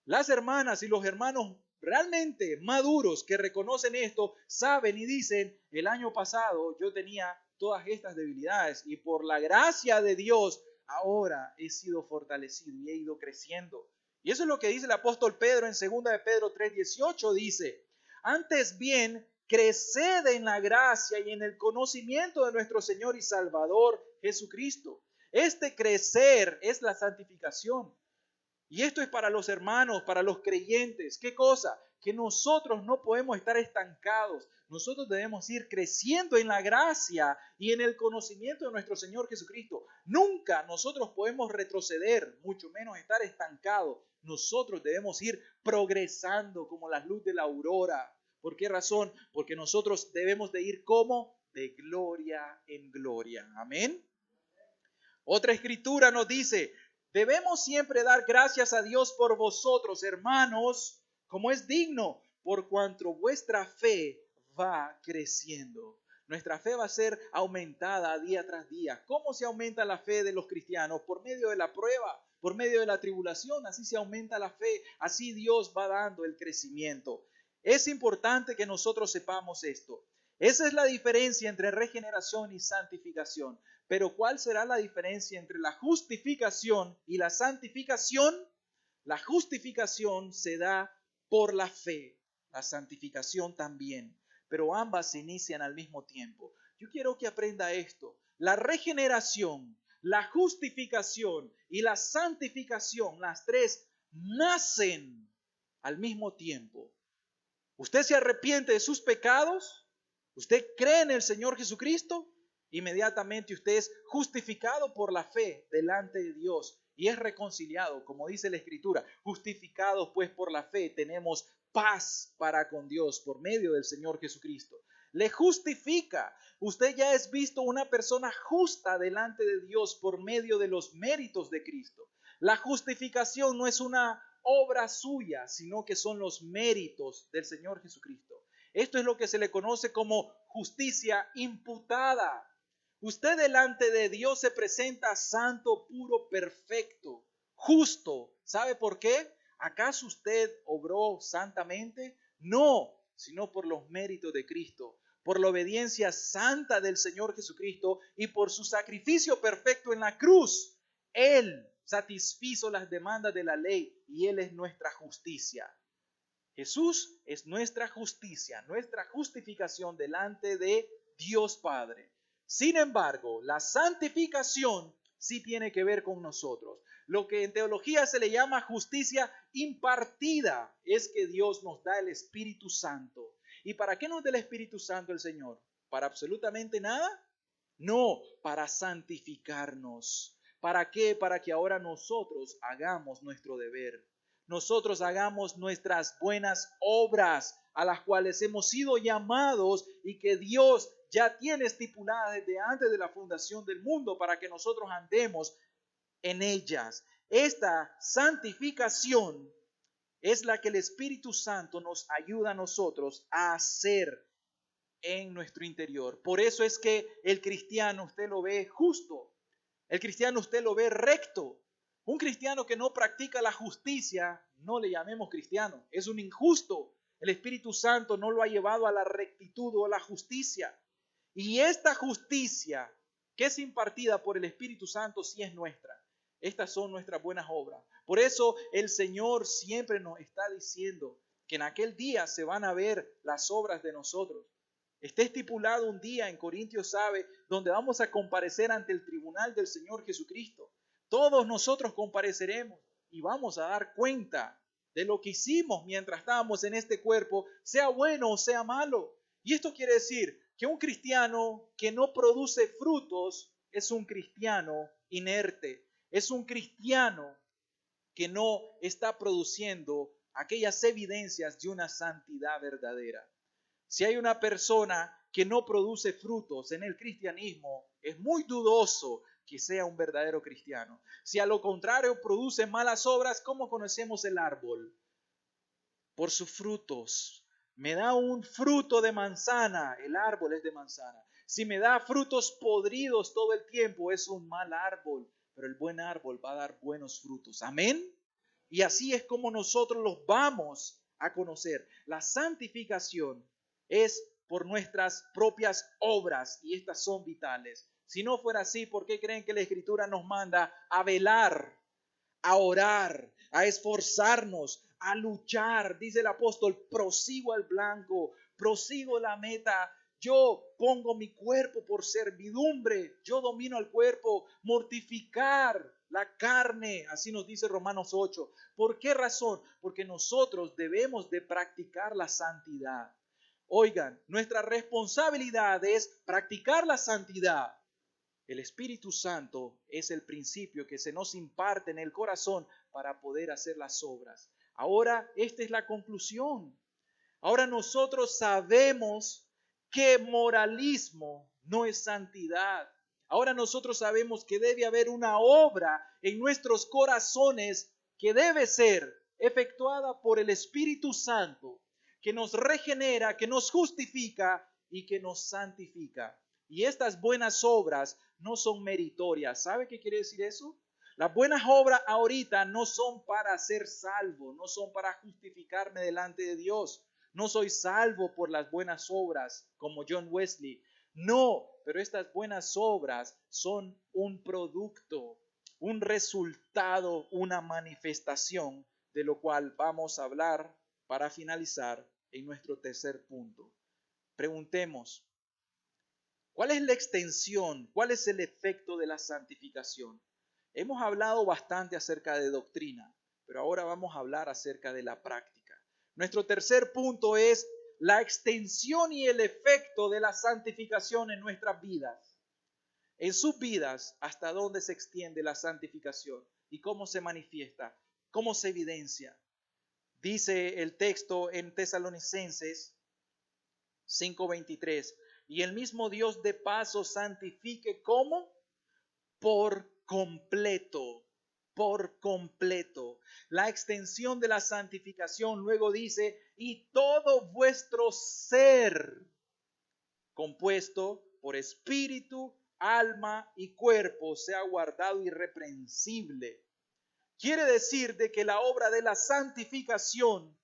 Las hermanas y los hermanos realmente maduros que reconocen esto, saben y dicen, el año pasado yo tenía todas estas debilidades y por la gracia de Dios ahora he sido fortalecido y he ido creciendo. Y eso es lo que dice el apóstol Pedro en 2 de Pedro 3:18, dice, antes bien, creced en la gracia y en el conocimiento de nuestro Señor y Salvador Jesucristo. Este crecer es la santificación. Y esto es para los hermanos, para los creyentes. ¿Qué cosa? Que nosotros no podemos estar estancados. Nosotros debemos ir creciendo en la gracia y en el conocimiento de nuestro Señor Jesucristo. Nunca nosotros podemos retroceder, mucho menos estar estancados. Nosotros debemos ir progresando como la luz de la aurora. ¿Por qué razón? Porque nosotros debemos de ir como de gloria en gloria. Amén. Otra escritura nos dice, debemos siempre dar gracias a Dios por vosotros, hermanos, como es digno, por cuanto vuestra fe va creciendo. Nuestra fe va a ser aumentada día tras día. ¿Cómo se aumenta la fe de los cristianos? Por medio de la prueba, por medio de la tribulación, así se aumenta la fe, así Dios va dando el crecimiento. Es importante que nosotros sepamos esto. Esa es la diferencia entre regeneración y santificación. Pero ¿cuál será la diferencia entre la justificación y la santificación? La justificación se da por la fe, la santificación también, pero ambas se inician al mismo tiempo. Yo quiero que aprenda esto. La regeneración, la justificación y la santificación, las tres, nacen al mismo tiempo. Usted se arrepiente de sus pecados, usted cree en el Señor Jesucristo, inmediatamente usted es justificado por la fe delante de Dios y es reconciliado, como dice la Escritura. Justificados pues por la fe tenemos paz para con Dios por medio del Señor Jesucristo. Le justifica. Usted ya es visto una persona justa delante de Dios por medio de los méritos de Cristo. La justificación no es una obra suya, sino que son los méritos del Señor Jesucristo. Esto es lo que se le conoce como justicia imputada. Usted delante de Dios se presenta santo, puro, perfecto, justo. ¿Sabe por qué? ¿Acaso usted obró santamente? No, sino por los méritos de Cristo, por la obediencia santa del Señor Jesucristo y por su sacrificio perfecto en la cruz. Él satisfizo las demandas de la ley y Él es nuestra justicia. Jesús es nuestra justicia, nuestra justificación delante de Dios Padre. Sin embargo, la santificación sí tiene que ver con nosotros. Lo que en teología se le llama justicia impartida es que Dios nos da el Espíritu Santo. ¿Y para qué nos da el Espíritu Santo el Señor? ¿Para absolutamente nada? No, para santificarnos. ¿Para qué? Para que ahora nosotros hagamos nuestro deber. Nosotros hagamos nuestras buenas obras a las cuales hemos sido llamados y que Dios ya tiene estipuladas desde antes de la fundación del mundo para que nosotros andemos en ellas. Esta santificación es la que el Espíritu Santo nos ayuda a nosotros a hacer en nuestro interior. Por eso es que el cristiano usted lo ve justo, el cristiano usted lo ve recto. Un cristiano que no practica la justicia, no le llamemos cristiano, es un injusto. El Espíritu Santo no lo ha llevado a la rectitud o a la justicia. Y esta justicia que es impartida por el Espíritu Santo sí es nuestra. Estas son nuestras buenas obras. Por eso el Señor siempre nos está diciendo que en aquel día se van a ver las obras de nosotros. Está estipulado un día, en Corintios sabe, donde vamos a comparecer ante el tribunal del Señor Jesucristo. Todos nosotros compareceremos y vamos a dar cuenta de lo que hicimos mientras estábamos en este cuerpo, sea bueno o sea malo. Y esto quiere decir que un cristiano que no produce frutos es un cristiano inerte, es un cristiano que no está produciendo aquellas evidencias de una santidad verdadera. Si hay una persona que no produce frutos en el cristianismo, es muy dudoso que sea un verdadero cristiano. Si a lo contrario produce malas obras, ¿cómo conocemos el árbol? Por sus frutos. me da un fruto de manzana, el árbol es de manzana. Si me da frutos podridos todo el tiempo, es un mal árbol, pero el buen árbol va a dar buenos frutos. Amén. Y así es como nosotros los vamos a conocer. La santificación es por nuestras propias obras y estas son vitales. Si no fuera así, ¿por qué creen que la Escritura nos manda a velar, a orar, a esforzarnos, a luchar? Dice el apóstol, prosigo al blanco, prosigo la meta. Yo pongo mi cuerpo por servidumbre, yo domino al cuerpo, mortificar la carne, así nos dice Romanos 8. ¿Por qué razón? Porque nosotros debemos de practicar la santidad. Oigan, nuestra responsabilidad es practicar la santidad. El Espíritu Santo es el principio que se nos imparte en el corazón para poder hacer las obras. Ahora, esta es la conclusión. Ahora nosotros sabemos que moralismo no es santidad. Ahora nosotros sabemos que debe haber una obra en nuestros corazones que debe ser efectuada por el Espíritu Santo, que nos regenera, que nos justifica y que nos santifica. Y estas buenas obras no son meritorias. ¿Sabe qué quiere decir eso? Las buenas obras ahorita no son para ser salvo, no son para justificarme delante de Dios. No soy salvo por las buenas obras como John Wesley. No, pero estas buenas obras son un producto, un resultado, una manifestación de lo cual vamos a hablar para finalizar en nuestro tercer punto. Preguntemos, ¿cuál es la extensión? ¿Cuál es el efecto de la santificación? Hemos hablado bastante acerca de doctrina, pero ahora vamos a hablar acerca de la práctica. Nuestro tercer punto es la extensión y el efecto de la santificación en nuestras vidas. En sus vidas, ¿hasta dónde se extiende la santificación? ¿Y cómo se manifiesta? ¿Cómo se evidencia? Dice el texto en Tesalonicenses 5:23, y el mismo Dios de paz os santifique, ¿cómo? Por completo, por completo. La extensión de la santificación luego dice, y todo vuestro ser, compuesto por espíritu, alma y cuerpo, sea guardado irreprensible. Quiere decir de que la obra de la santificación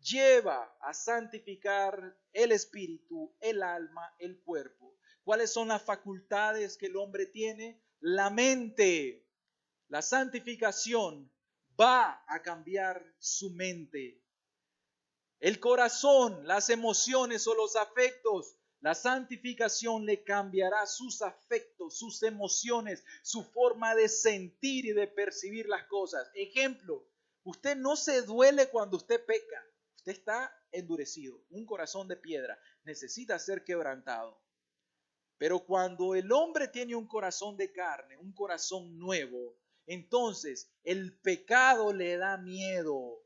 lleva a santificar el espíritu, el alma, el cuerpo. ¿Cuáles son las facultades que el hombre tiene? La mente. La santificación va a cambiar su mente. El corazón, las emociones o los afectos, la santificación le cambiará sus afectos, sus emociones, su forma de sentir y de percibir las cosas. Ejemplo, usted no se duele cuando usted peca. Usted está endurecido, un corazón de piedra, necesita ser quebrantado. Pero cuando el hombre tiene un corazón de carne, un corazón nuevo, entonces el pecado le da miedo.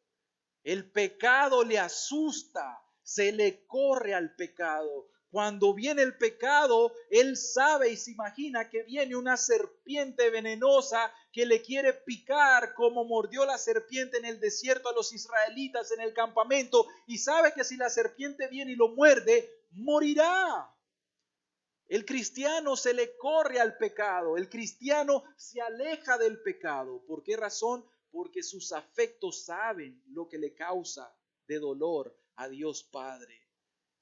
El pecado le asusta, se le corre al pecado. Cuando viene el pecado, él sabe y se imagina que viene una serpiente venenosa que le quiere picar, como mordió la serpiente en el desierto a los israelitas en el campamento, y sabe que si la serpiente viene y lo muerde, morirá. El cristiano se le corre al pecado, el cristiano se aleja del pecado. ¿Por qué razón? Porque sus afectos saben lo que le causa de dolor a Dios Padre.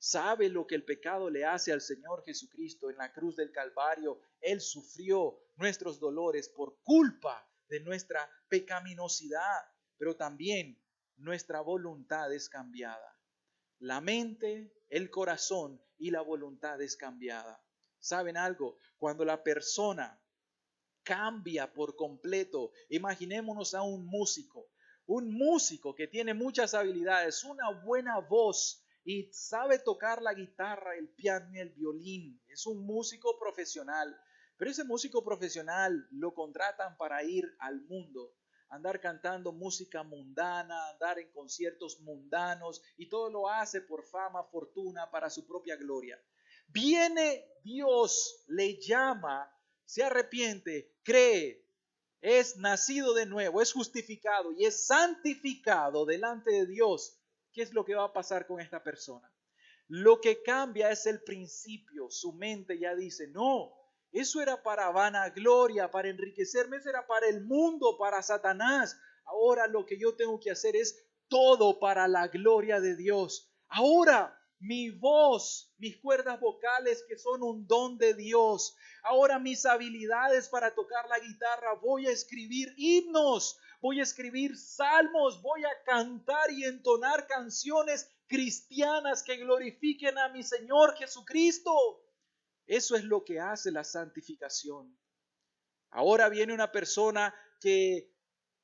Sabe lo que el pecado le hace al Señor Jesucristo en la cruz del Calvario. Él sufrió nuestros dolores por culpa de nuestra pecaminosidad, pero también nuestra voluntad es cambiada. La mente, el corazón y la voluntad es cambiada. ¿Saben algo? Cuando la persona cambia por completo, imaginémonos a un músico que tiene muchas habilidades, una buena voz y sabe tocar la guitarra, el piano y el violín. Es un músico profesional, pero ese músico profesional lo contratan para ir al mundo, andar cantando música mundana, andar en conciertos mundanos y todo lo hace por fama, fortuna, para su propia gloria. Viene Dios, le llama, se arrepiente, cree, es nacido de nuevo, es justificado y es santificado delante de Dios. ¿qué es lo que va a pasar con esta persona? Lo que cambia es el principio. Su mente ya dice, no, eso era para vanagloria, para enriquecerme, eso era para el mundo, para Satanás. Ahora lo que yo tengo que hacer es todo para la gloria de Dios. Ahora mi voz, mis cuerdas vocales que son un don de Dios. Ahora mis habilidades para tocar la guitarra, voy a escribir himnos, voy a escribir salmos, voy a cantar y entonar canciones cristianas que glorifiquen a mi Señor Jesucristo. Eso es lo que hace la santificación. Ahora viene una persona que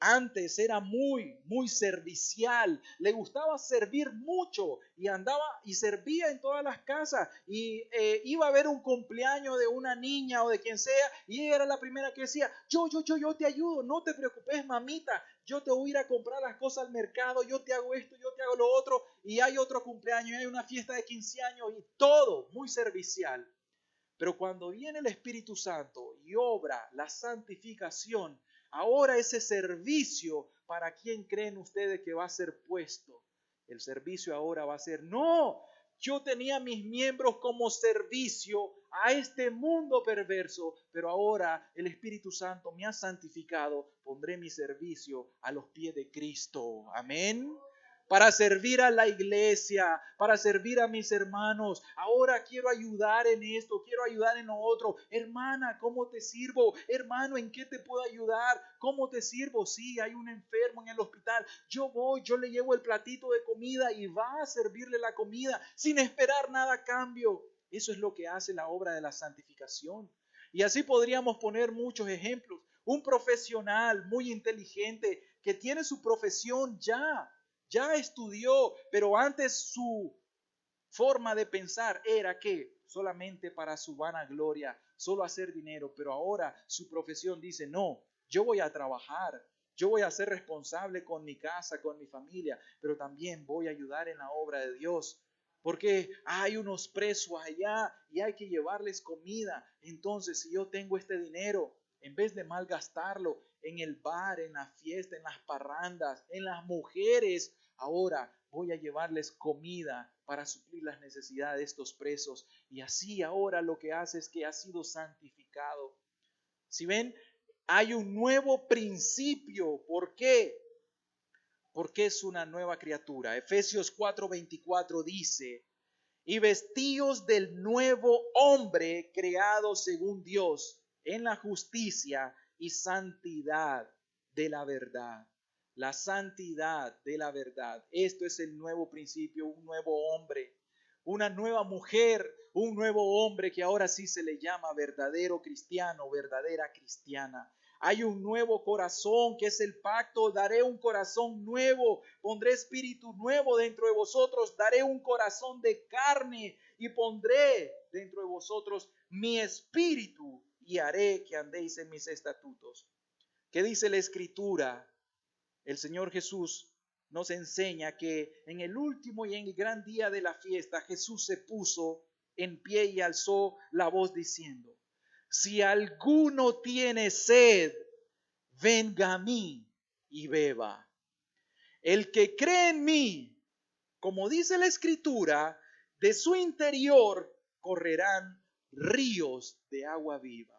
antes era muy servicial, le gustaba servir mucho y andaba y servía en todas las casas y iba a haber un cumpleaños de una niña o de quien sea y ella era la primera que decía, yo te ayudo, no te preocupes mamita, yo te voy a ir a comprar las cosas al mercado, yo te hago esto, yo te hago lo otro y hay otro cumpleaños, hay una fiesta de 15 años y todo muy servicial. Pero cuando viene el Espíritu Santo y obra la santificación, ahora ese servicio, ¿para quién creen ustedes que va a ser puesto? El servicio ahora va a ser, no, yo tenía mis miembros como servicio a este mundo perverso, pero ahora el Espíritu Santo me ha santificado, pondré mi servicio a los pies de Cristo. Amén. Para servir a la iglesia, para servir a mis hermanos. Ahora quiero ayudar en esto, quiero ayudar en lo otro. Hermana, ¿cómo te sirvo? Hermano, ¿en qué te puedo ayudar? ¿Cómo te sirvo? Sí, hay un enfermo en el hospital. Yo voy, yo le llevo el platito de comida y va a servirle la comida sin esperar nada a cambio. Eso es lo que hace la obra de la santificación. Y así podríamos poner muchos ejemplos. Un profesional muy inteligente que tiene su profesión ya estudió, pero antes su forma de pensar era que solamente para su vanagloria, solo hacer dinero, pero ahora su profesión dice, no, yo voy a trabajar, yo voy a ser responsable con mi casa, con mi familia, pero también voy a ayudar en la obra de Dios. Porque hay unos presos allá y hay que llevarles comida. Entonces, si yo tengo este dinero, en vez de malgastarlo en el bar, en la fiesta, en las parrandas, en las mujeres, ahora voy a llevarles comida para suplir las necesidades de estos presos. Y así ahora lo que hace es que ha sido santificado. Si ven, hay un nuevo principio. ¿Por qué? Porque es una nueva criatura. Efesios 4:24 dice, y vestíos del nuevo hombre creado según Dios en la justicia y santidad de la verdad. La santidad de la verdad. Esto es el nuevo principio, un nuevo hombre, una nueva mujer, un nuevo hombre que ahora sí se le llama verdadero cristiano, verdadera cristiana. Hay un nuevo corazón que es el pacto. Daré un corazón nuevo. Pondré espíritu nuevo dentro de vosotros. Daré un corazón de carne y pondré dentro de vosotros mi espíritu y haré que andéis en mis estatutos. ¿Qué dice la Escritura? El Señor Jesús nos enseña que en el último y en el gran día de la fiesta Jesús se puso en pie y alzó la voz diciendo, si alguno tiene sed, venga a mí y beba. El que cree en mí, como dice la Escritura, de su interior correrán ríos de agua viva.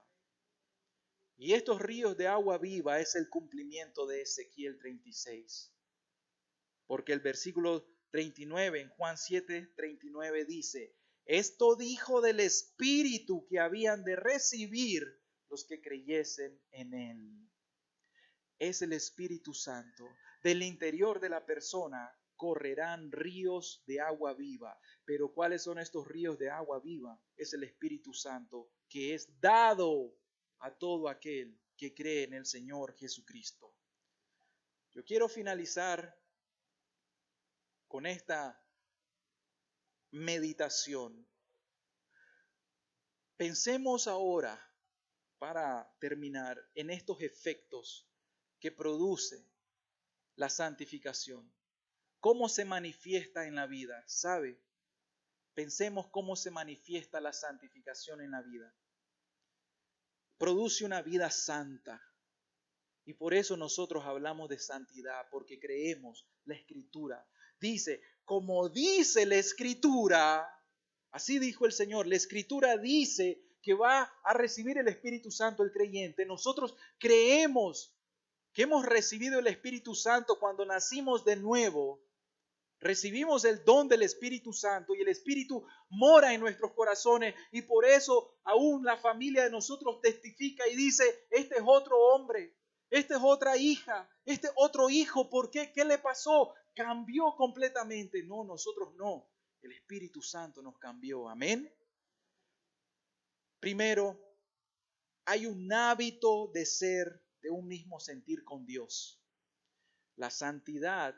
Y estos ríos de agua viva es el cumplimiento de Ezequiel 36. Porque el versículo 39 en Juan 7:39 dice, esto dijo del Espíritu que habían de recibir los que creyesen en Él. Es el Espíritu Santo. Del interior de la persona correrán ríos de agua viva. Pero ¿cuáles son estos ríos de agua viva? Es el Espíritu Santo que es dado a todo aquel que cree en el Señor Jesucristo. Yo quiero finalizar con esta meditación. Pensemos ahora, para terminar, en estos efectos que produce la santificación. ¿Cómo se manifiesta en la vida? ¿Sabe? Pensemos cómo se manifiesta la santificación en la vida. Produce una vida santa. Y por eso nosotros hablamos de santidad, porque creemos la Escritura. Dice, como dice la Escritura, así dijo el Señor, la Escritura dice que va a recibir el Espíritu Santo el creyente. Nosotros creemos que hemos recibido el Espíritu Santo cuando nacimos de nuevo. Recibimos el don del Espíritu Santo y el Espíritu mora en nuestros corazones, y por eso aún la familia de nosotros testifica y dice, este es otro hombre, esta es otra hija, este otro hijo. ¿Por qué? ¿Qué le pasó? Cambió completamente. No, nosotros no. El Espíritu Santo nos cambió. Amén. Primero, hay un hábito de ser de un mismo sentir con Dios. La santidad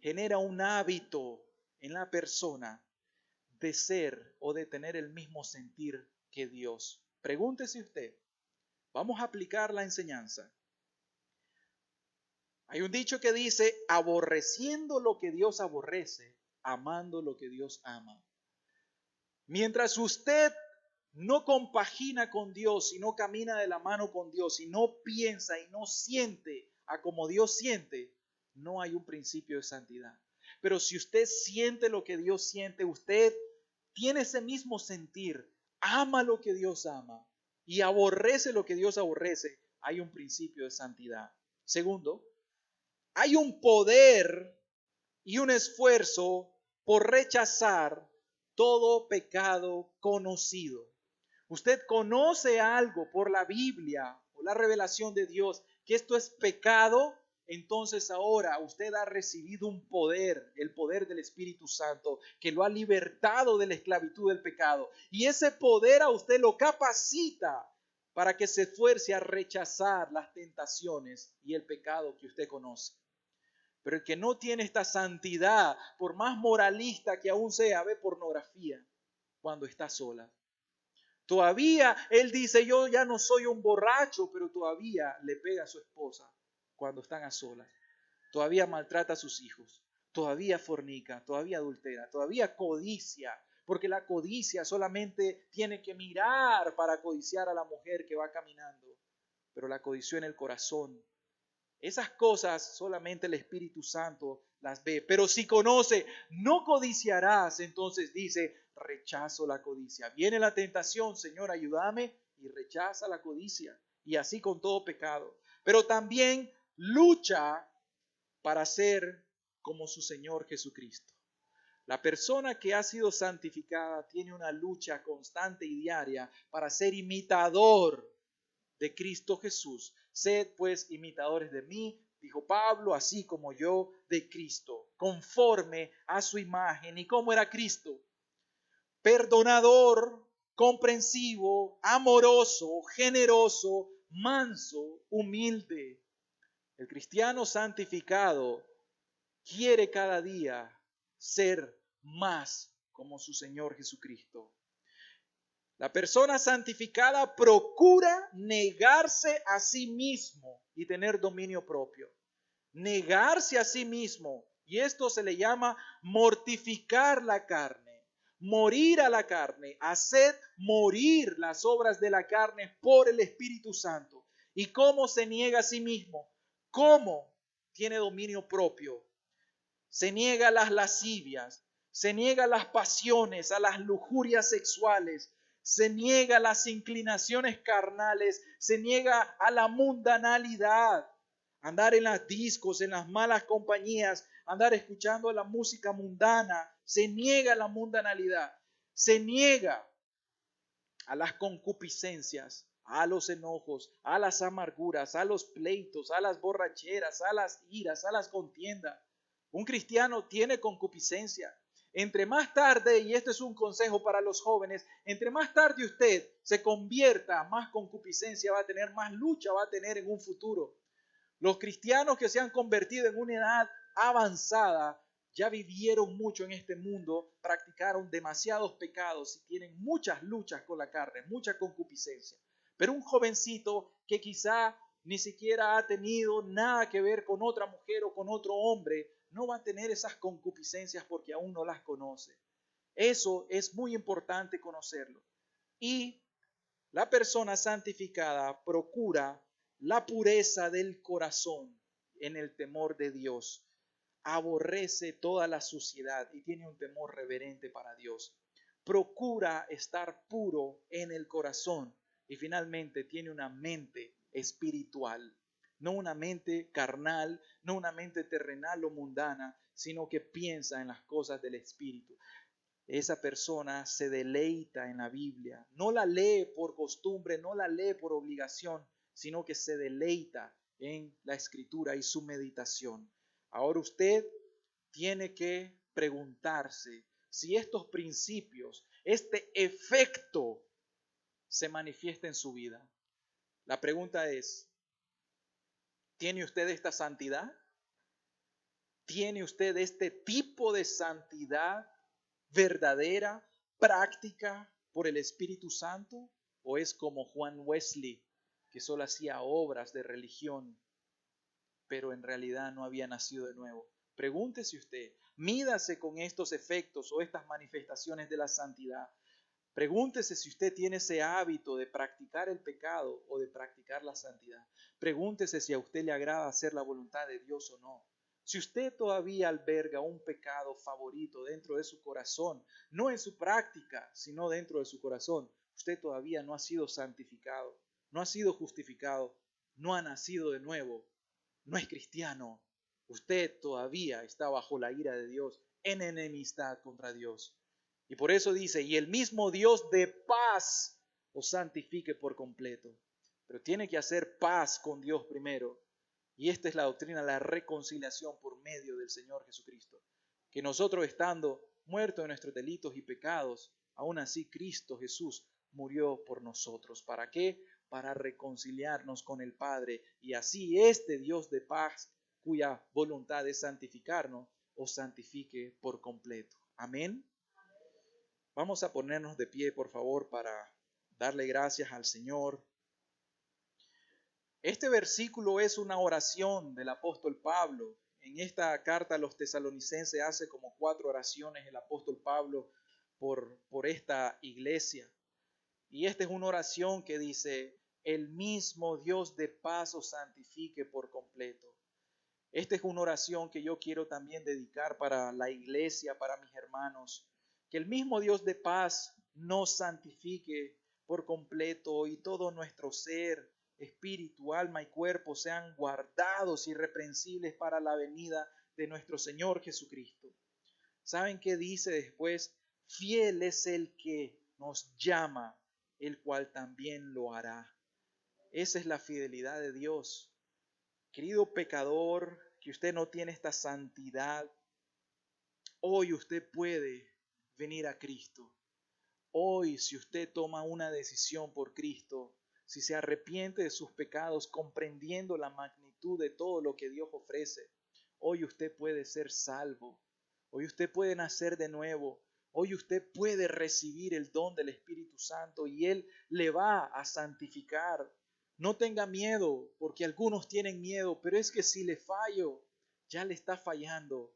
genera un hábito en la persona de ser o de tener el mismo sentir que Dios. Pregúntese usted, vamos a aplicar la enseñanza. Hay un dicho que dice, aborreciendo lo que Dios aborrece, amando lo que Dios ama. Mientras usted no compagina con Dios y no camina de la mano con Dios y no piensa y no siente a como Dios siente, no hay un principio de santidad. Pero si usted siente lo que Dios siente, usted tiene ese mismo sentir, ama lo que Dios ama y aborrece lo que Dios aborrece, hay un principio de santidad. Segundo, hay un poder y un esfuerzo por rechazar todo pecado conocido. Usted conoce algo por la Biblia o la revelación de Dios que esto es pecado, entonces ahora usted ha recibido un poder, el poder del Espíritu Santo, que lo ha libertado de la esclavitud del pecado. Y ese poder a usted lo capacita para que se esfuerce a rechazar las tentaciones y el pecado que usted conoce. Pero el que no tiene esta santidad, por más moralista que aún sea, ve pornografía cuando está sola. Todavía él dice, yo ya no soy un borracho, pero todavía le pega a su esposa cuando están a solas. Todavía maltrata a sus hijos, todavía fornica, todavía adultera, todavía codicia, porque la codicia solamente tiene que mirar para codiciar a la mujer que va caminando, pero la codició en el corazón. Esas cosas solamente el Espíritu Santo las ve. Pero si conoce, no codiciarás, entonces dice, rechazo la codicia. Viene la tentación, Señor, ayúdame, y rechaza la codicia. Y así con todo pecado. Pero también lucha para ser como su Señor Jesucristo. La persona que ha sido santificada tiene una lucha constante y diaria para ser imitador de Cristo Jesús. Sed pues imitadores de mí, dijo Pablo, así como yo de Cristo, conforme a su imagen. ¿Y cómo era Cristo? Perdonador, comprensivo, amoroso, generoso, manso, humilde. El cristiano santificado quiere cada día ser más como su Señor Jesucristo. La persona santificada procura negarse a sí mismo y tener dominio propio. Negarse a sí mismo. Y esto se le llama mortificar la carne. Morir a la carne. Hacer morir las obras de la carne por el Espíritu Santo. ¿Y cómo se niega a sí mismo? ¿Cómo tiene dominio propio? Se niega a las lascivias. Se niega a las pasiones, a las lujurias sexuales. Se niega a las inclinaciones carnales, se niega a la mundanalidad, andar en las discos, en las malas compañías, andar escuchando la música mundana, se niega a la mundanalidad, se niega a las concupiscencias, a los enojos, a las amarguras, a los pleitos, a las borracheras, a las iras, a las contiendas. Un cristiano tiene concupiscencia. Entre más tarde, y este es un consejo para los jóvenes, entre más tarde usted se convierta, más concupiscencia va a tener, más lucha va a tener en un futuro. Los cristianos que se han convertido en una edad avanzada ya vivieron mucho en este mundo, practicaron demasiados pecados y tienen muchas luchas con la carne, mucha concupiscencia. Pero un jovencito que quizá ni siquiera ha tenido nada que ver con otra mujer o con otro hombre, no va a tener esas concupiscencias porque aún no las conoce. Eso es muy importante conocerlo. Y la persona santificada procura la pureza del corazón en el temor de Dios. aborrece toda la suciedad y tiene un temor reverente para Dios. Procura estar puro en el corazón y finalmente tiene una mente espiritual, no una mente carnal, no una mente terrenal o mundana, sino que piensa en las cosas del Espíritu. Esa persona se deleita en la Biblia, no la lee por costumbre, no la lee por obligación, sino que se deleita en la Escritura y su meditación. Ahora usted tiene que preguntarse si estos principios, este efecto se manifiesta en su vida. La pregunta es, ¿tiene usted esta santidad? ¿Tiene usted este tipo de santidad verdadera, práctica por el Espíritu Santo? ¿O es como Juan Wesley, que solo hacía obras de religión, pero en realidad no había nacido de nuevo? Pregúntese usted, mídase con estos efectos o estas manifestaciones de la santidad. Pregúntese si usted tiene ese hábito de practicar el pecado o de practicar la santidad. Pregúntese si a usted le agrada hacer la voluntad de Dios o no. Si usted todavía alberga un pecado favorito dentro de su corazón, no en su práctica, sino dentro de su corazón, usted todavía no ha sido santificado, no ha sido justificado, no ha nacido de nuevo, no es cristiano. Usted todavía está bajo la ira de Dios, en enemistad contra Dios. Y por eso dice, y el mismo Dios de paz os santifique por completo. Pero tiene que hacer paz con Dios primero. Y esta es la doctrina, la reconciliación por medio del Señor Jesucristo. Que nosotros estando muertos de nuestros delitos y pecados, aún así Cristo Jesús murió por nosotros. ¿Para qué? Para reconciliarnos con el Padre. Y así este Dios de paz, cuya voluntad es santificarnos, os santifique por completo. Amén. Vamos a ponernos de pie, por favor, para darle gracias al Señor. Este versículo es una oración del apóstol Pablo. En esta carta a los tesalonicenses hace como 4 oraciones el apóstol Pablo por esta iglesia. Y esta es una oración que dice, el mismo Dios de paz os santifique por completo. Esta es una oración que yo quiero también dedicar para la iglesia, para mis hermanos. Que el mismo Dios de paz nos santifique por completo y todo nuestro ser, espíritu, alma y cuerpo sean guardados irreprensibles para la venida de nuestro Señor Jesucristo. ¿Saben qué dice después? Fiel es el que nos llama, el cual también lo hará. Esa es la fidelidad de Dios. Querido pecador, que usted no tiene esta santidad, hoy usted puede venir a Cristo. Hoy, si usted toma una decisión por Cristo, si se arrepiente de sus pecados, comprendiendo la magnitud de todo lo que Dios ofrece, hoy usted puede ser salvo. Hoy usted puede nacer de nuevo. Hoy usted puede recibir el don del Espíritu Santo y Él le va a santificar. No tenga miedo, porque algunos tienen miedo, pero es que si le fallo, ya le está fallando.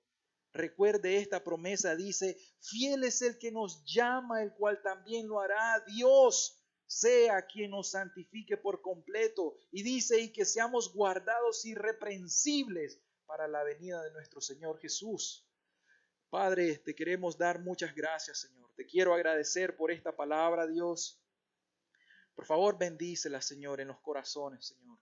Recuerde esta promesa, dice, fiel es el que nos llama, el cual también lo hará. Dios sea quien nos santifique por completo. Y dice, y que seamos guardados irreprensibles para la venida de nuestro Señor Jesús. Padre, te queremos dar muchas gracias, Señor. Te quiero agradecer por esta palabra, Dios. Por favor, bendícela, Señor, en los corazones, Señor.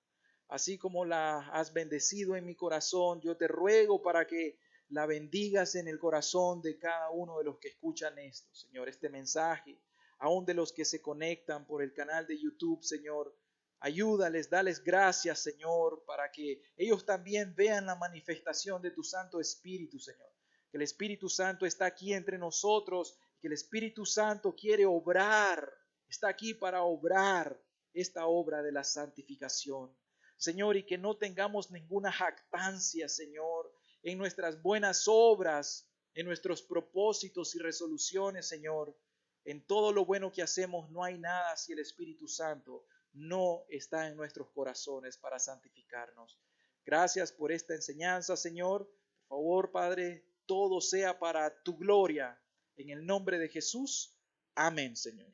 Así como la has bendecido en mi corazón, yo te ruego para que la bendigas en el corazón de cada uno de los que escuchan esto, Señor, este mensaje, aún de los que se conectan por el canal de YouTube, Señor. Ayúdales, dales gracias, Señor, para que ellos también vean la manifestación de tu Santo Espíritu, Señor. Que el Espíritu Santo está aquí entre nosotros, que el Espíritu Santo quiere obrar, está aquí para obrar esta obra de la santificación. Señor, y que no tengamos ninguna jactancia, Señor, en nuestras buenas obras, en nuestros propósitos y resoluciones, Señor. En todo lo bueno que hacemos no hay nada si el Espíritu Santo no está en nuestros corazones para santificarnos. Gracias por esta enseñanza, Señor. Por favor, Padre, todo sea para tu gloria. En el nombre de Jesús. Amén, Señor.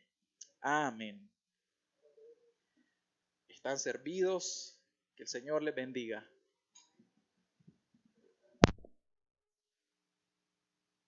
Amén. Están servidos. Que el Señor les bendiga.